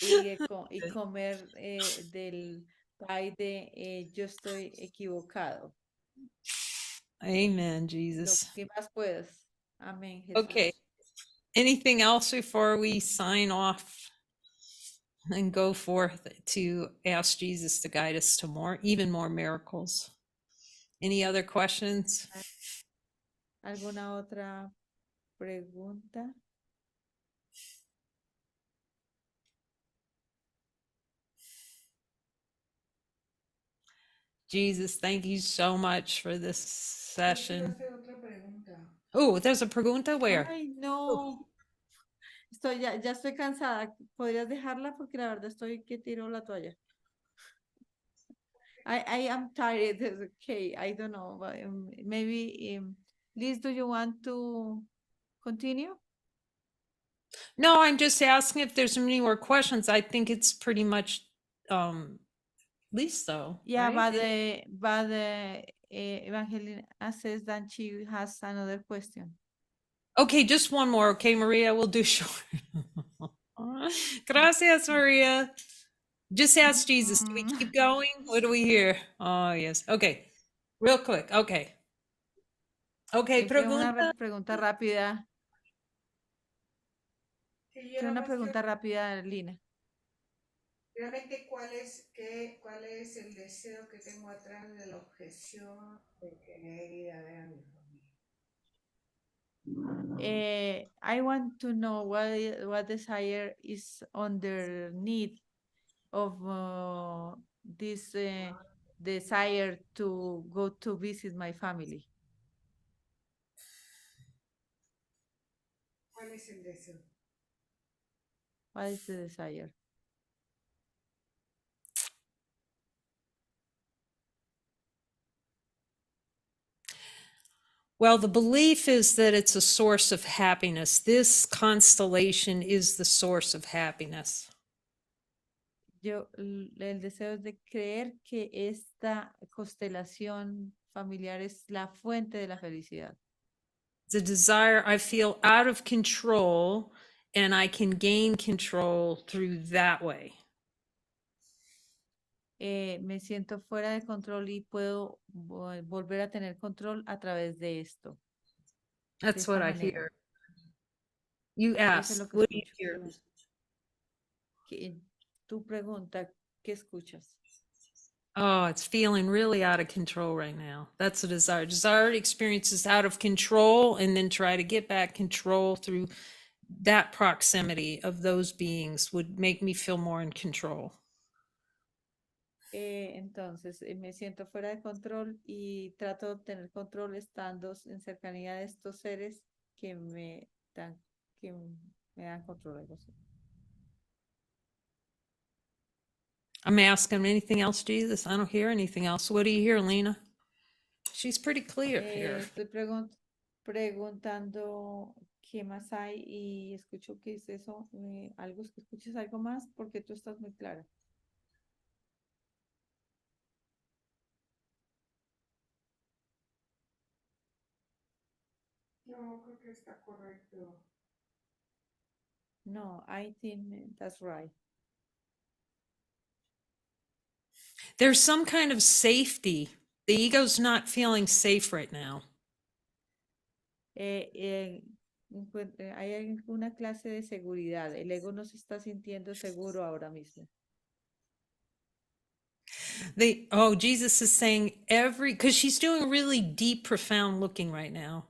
Y comer del pie de yo estoy equivocado. Amen, Jesus. Lo que más puedas. Amén, Jesús. Okay. Anything else before we sign off and go forth to ask Jesus to guide us to even more miracles? Any other questions? ¿Alguna otra pregunta? Jesus, thank you so much for this session. Quiero hacer otra pregunta. Oh, there's a pregunta where? Ay, no. Ya estoy cansada. ¿Podrías dejarla? Porque la verdad estoy que tiro la toalla. I am tired. It's okay. I don't know. But, maybe, Liz, do you want to continue? No, I'm just asking if there's any more questions. I think it's pretty much Lisa, though. Yeah, right? but Evangelina says that she has another question. Okay, just one more. Okay, Maria, we'll do short. Gracias, Maria. Just ask Jesus. Do we keep going? What do we hear? Oh, yes. Okay. Real quick. Okay. Okay, pregunta. Una pregunta rápida. Sí, yo Quiero una nomás pregunta rápida, Lina. realmente, ¿cuál es el deseo que tengo atrás de la objeción de querer ir a ver a mi familia? I want to know what desire is underneath of this desire to go to visit my family. ¿Cuál es el deseo? What is the desire? Well, the belief is that it's a source of happiness. This constellation is the source of happiness. El deseo es de creer que esta constelación familiar es la fuente de la felicidad. The desire, I feel out of control and I can gain control through that way. Me siento fuera de control y puedo volver a tener control a través de esto, de That's esta what I manera. hear. You Eso es lo ask, que what do you escucho. hear? Tu pregunta, ¿qué escuchas? Oh, it's feeling really out of control right now. That's the desire. Desire experiences out of control and then try to get back control through that proximity of those beings would make me feel more in control. Entonces, me siento fuera de control y trato de obtener control estando en cercanía de estos seres que me dan control. Algo así. I'm asking anything else, Jesus? I don't hear anything else. What do you hear, Lena? She's pretty clear here. Estoy preguntando qué más hay y escucho que es eso, algo que escuches algo más porque tú estás muy clara. No, creo que está correcto. No, I think that's right. There's some kind of safety. The ego's not feeling safe right now. Hay alguna clase de seguridad. El ego no se está sintiendo seguro ahora mismo. Jesus is saying because she's doing really deep, profound looking right now.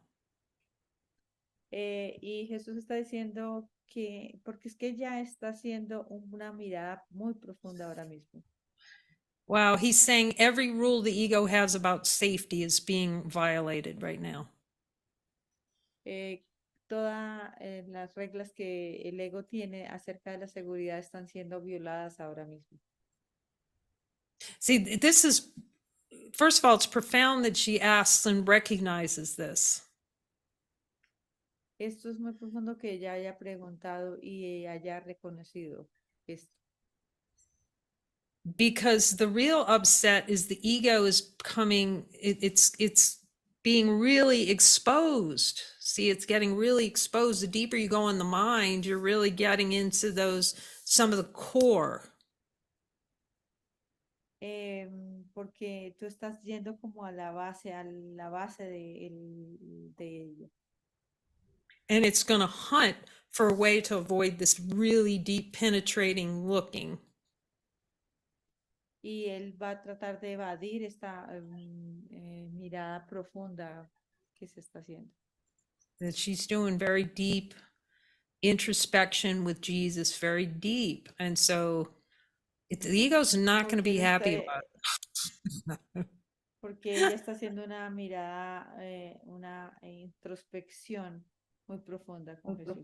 Y Jesús está diciendo que, porque es que ya está haciendo una mirada muy profunda ahora mismo. Wow, he's saying every rule the ego has about safety is being violated right now. Todas las reglas que el ego tiene acerca de la seguridad están siendo violadas ahora mismo. See, this is, first of all, it's profound that she asks and recognizes this. Esto es muy profundo que ella haya preguntado y haya reconocido esto. Because the real upset is the ego is it's being really exposed. See, it's getting really exposed. The deeper you go in the mind, you're really getting into some of the core. Porque tú estás yendo como a la base de ello. And it's going to hunt for a way to avoid this really deep, penetrating looking. Y él va a tratar de evadir esta mirada profunda que se está haciendo. That she's doing very deep introspection with Jesus, very deep. And so the ego's not going to be happy about it. Porque ella está haciendo una mirada, una introspección muy profunda con Jesús.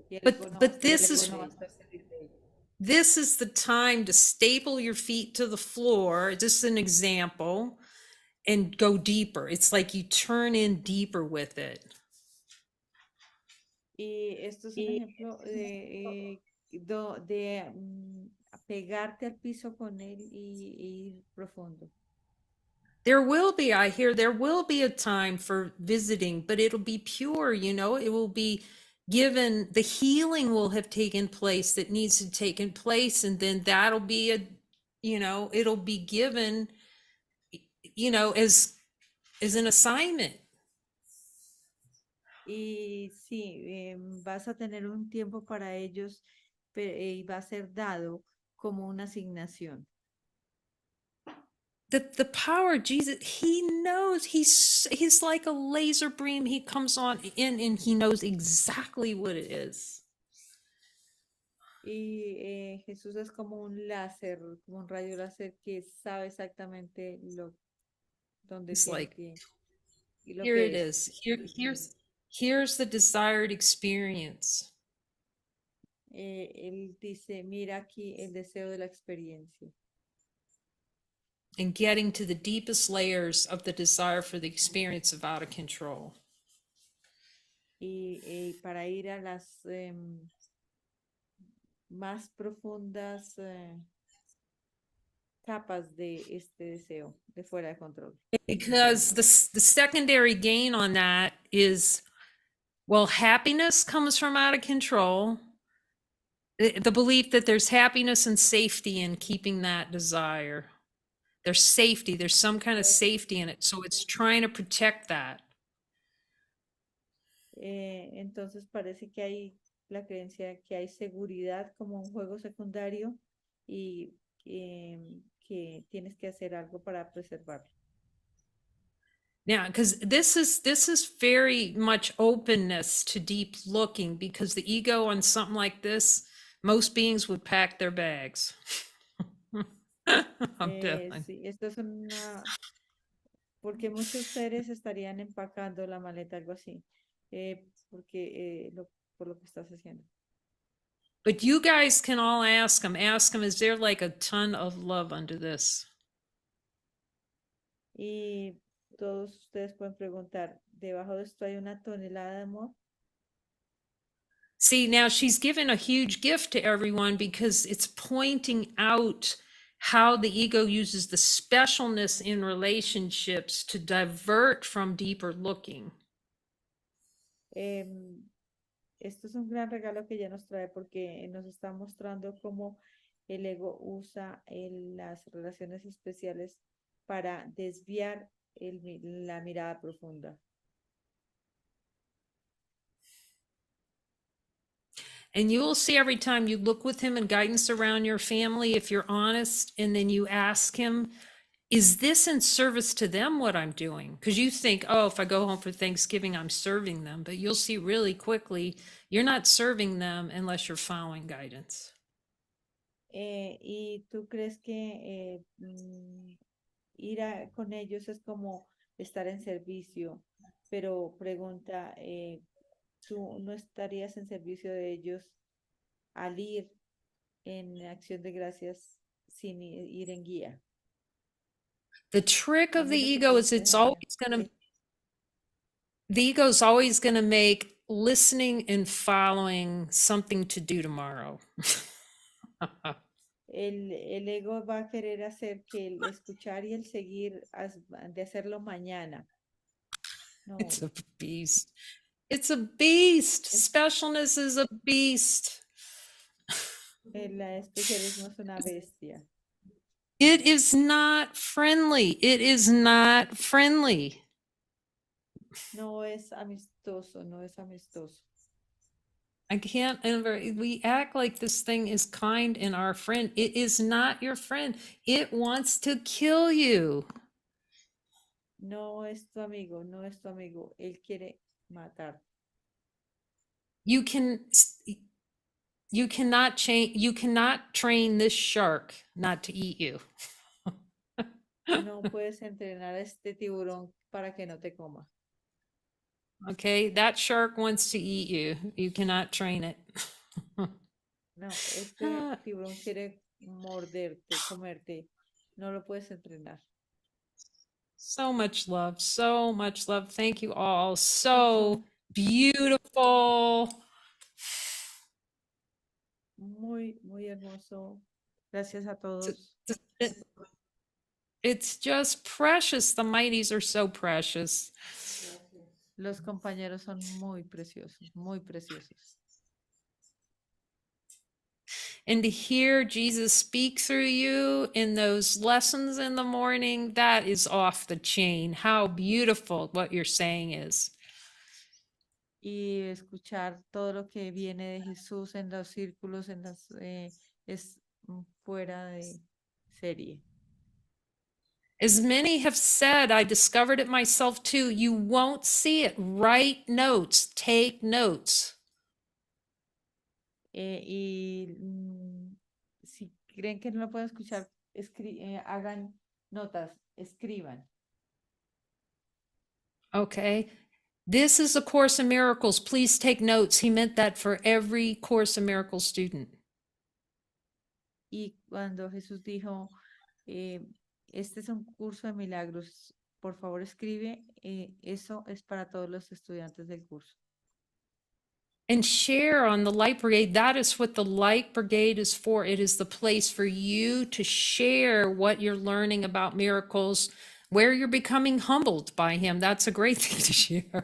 Y el ego no va a But estar this feliz is de ello. this is the time to staple your feet to the floor, just an example, and go deeper. It's like you turn in deeper with it. Y esto es un ejemplo de pegarte al piso con él y ir profundo. There will be a time for visiting, but it'll be pure, it will be given, the healing will have taken place that needs to taken place, and then that'll be it'll be given, as an assignment. Y sí, vas a tener un tiempo para ellos y va a ser dado como una asignación. the power of Jesus, he knows, he's like a laser beam. He comes on in and he knows exactly what it is. Y Jesús es como un láser, como un rayo láser que sabe exactamente dónde He's tiene like, que y lo here que it es. is. Here's the desired experience. Él dice, mira aquí el deseo de la experiencia. And getting to the deepest layers of the desire for the experience of out of control. Y para ir a las más profundas capas de este deseo de fuera de control. Because the secondary gain on that is, well, happiness comes from out of control. The belief that there's happiness and safety in keeping that desire. There's safety, there's some kind of safety in it. So it's trying to protect that. Entonces parece que hay la creencia que hay seguridad como un juego secundario y que tienes que hacer algo para preservarlo. Yeah, because this is very much openness to deep looking, because the ego on something like this, most beings would pack their bags. I'm definitely. Sí, esto es una, porque muchos seres estarían empacando la maleta, algo así, por lo que estás haciendo. But you guys can all ask him, is there like a ton of love under this? Y todos ustedes pueden preguntar, ¿debajo de esto hay una tonelada de amor? See, now she's given a huge gift to everyone because it's pointing out how the ego uses the specialness in relationships to divert from deeper looking. Esto es un gran regalo que ella nos trae porque nos está mostrando cómo el ego usa las relaciones especiales para desviar la mirada profunda. And you will see every time you look with him in guidance around your family, if you're honest, and then you ask him, is this in service to them what I'm doing? Because you think, oh, if I go home for Thanksgiving, I'm serving them. But you'll see really quickly, you're not serving them unless you're following guidance. ¿Y tú crees que ir con ellos es como estar en servicio? Pero pregunta, ¿tú no estarías en servicio de ellos al ir en acción de gracias sin ir en guía? The trick A of the mí lo que ego me is it's interesa always going to, the ego is always going to make listening and following something to do tomorrow. el ego va a querer hacer que el escuchar y el seguir de hacerlo mañana. No, It's a beast. It's a beast. Es- Specialness is a beast. el especialismo es una bestia. It is not friendly. It is not friendly. No es amistoso, no es amistoso. I can't ever, we act like this thing is kind and our friend. It is not your friend. It wants to kill you. No es tu amigo, no es tu amigo. Él quiere matar. You cannot change, you cannot train this shark not to eat you. No puedes entrenar a este tiburón para que no te coma. Okay, that shark wants to eat you. You cannot train it. No, este tiburón quiere morderte, comerte. No lo puedes entrenar. So much love, so much love. Thank you all. So beautiful. Muy, muy hermoso. Gracias a It's- todos. It's just precious. The mighties are so precious. Los compañeros son muy preciosos, muy preciosos. And to hear Jesus speak through you in those lessons in the morning, that is off the chain. How beautiful what you're saying is. Y escuchar todo lo que viene de Jesús en los círculos, es fuera de serie. As many have said, I discovered it myself too. You won't see it. Write notes, take notes. Si creen que no lo pueden escuchar, hagan notas, escriban. Okay. This is a Course in Miracles. Please take notes. He meant that for every Course in Miracles student. Y cuando Jesús dijo, este es un curso de milagros, por favor escribe, eso es para todos los estudiantes del curso. And share on the Light Brigade. That is what the Light Brigade is for. It is the place for you to share what you're learning about miracles, where you're becoming humbled by him. That's a great thing to share.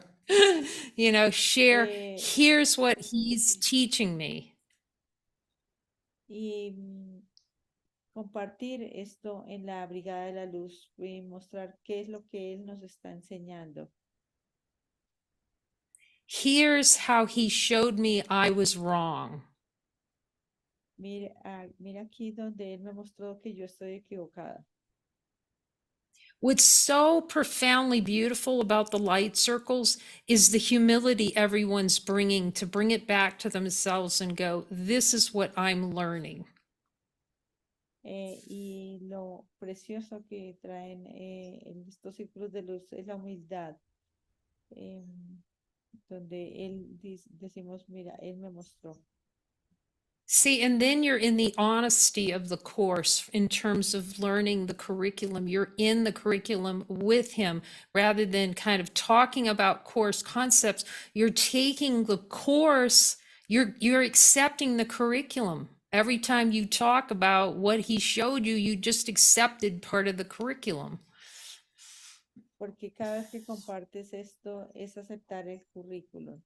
You know, share, here's what he's teaching me. Y compartir esto en la Brigada de la Luz y mostrar qué es lo que él nos está enseñando. Here's how he showed me I was wrong. Mira, mira aquí donde él me mostró que yo estoy equivocada. What's so profoundly beautiful about the light circles is the humility everyone's bringing to bring it back to themselves and go, this is what I'm learning. Y lo precioso que traen en estos círculos de luz es la humildad, donde él decimos, mira, él me mostró. See, and then you're in the honesty of the course in terms of learning the curriculum. You're in the curriculum with him rather than kind of talking about course concepts. You're taking the course, you're accepting the curriculum. Every time you talk about what he showed you, you just accepted part of the curriculum. Porque cada vez que compartes esto es aceptar el currículum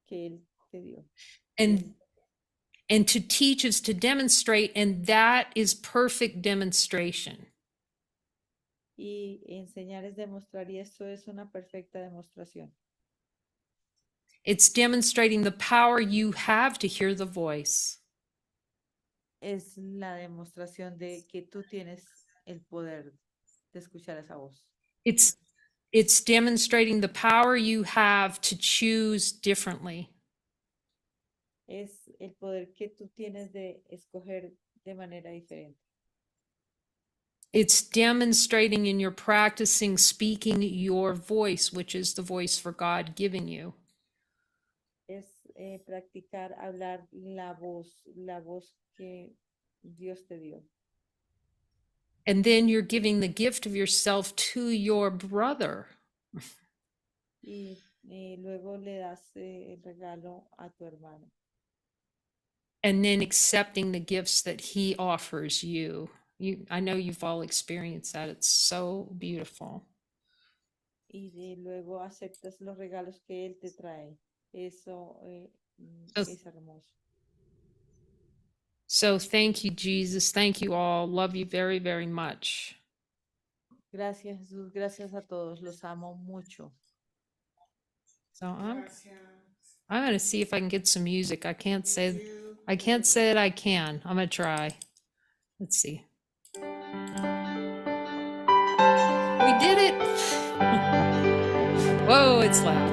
que él te dio. And to teach is to demonstrate, and that is perfect demonstration. Y enseñar es demostrar, y esto es una perfecta demostración. It's demonstrating the power you have to hear the voice. Es la demostración de que tú tienes el poder de escuchar esa voz. It's demonstrating the power you have to choose differently. Es el poder que tú tienes de escoger de manera diferente. It's demonstrating in your practicing speaking your voice, which is the voice for God giving you. Es practicar hablar la voz que Dios te dio. And then you're giving the gift of yourself to your brother. Y luego le das el regalo a tu hermano. And then accepting the gifts that he offers you. I know you've all experienced that. It's so beautiful. Y luego aceptas los regalos que él te trae. Eso es hermoso. So thank you, Jesus. Thank you all. Love you very, very much. Gracias, Jesús. Gracias a todos. Los amo mucho. So I'm going to see if I can get some music. I can't say that I can. I'm going to try. Let's see. We did it. Whoa, it's loud.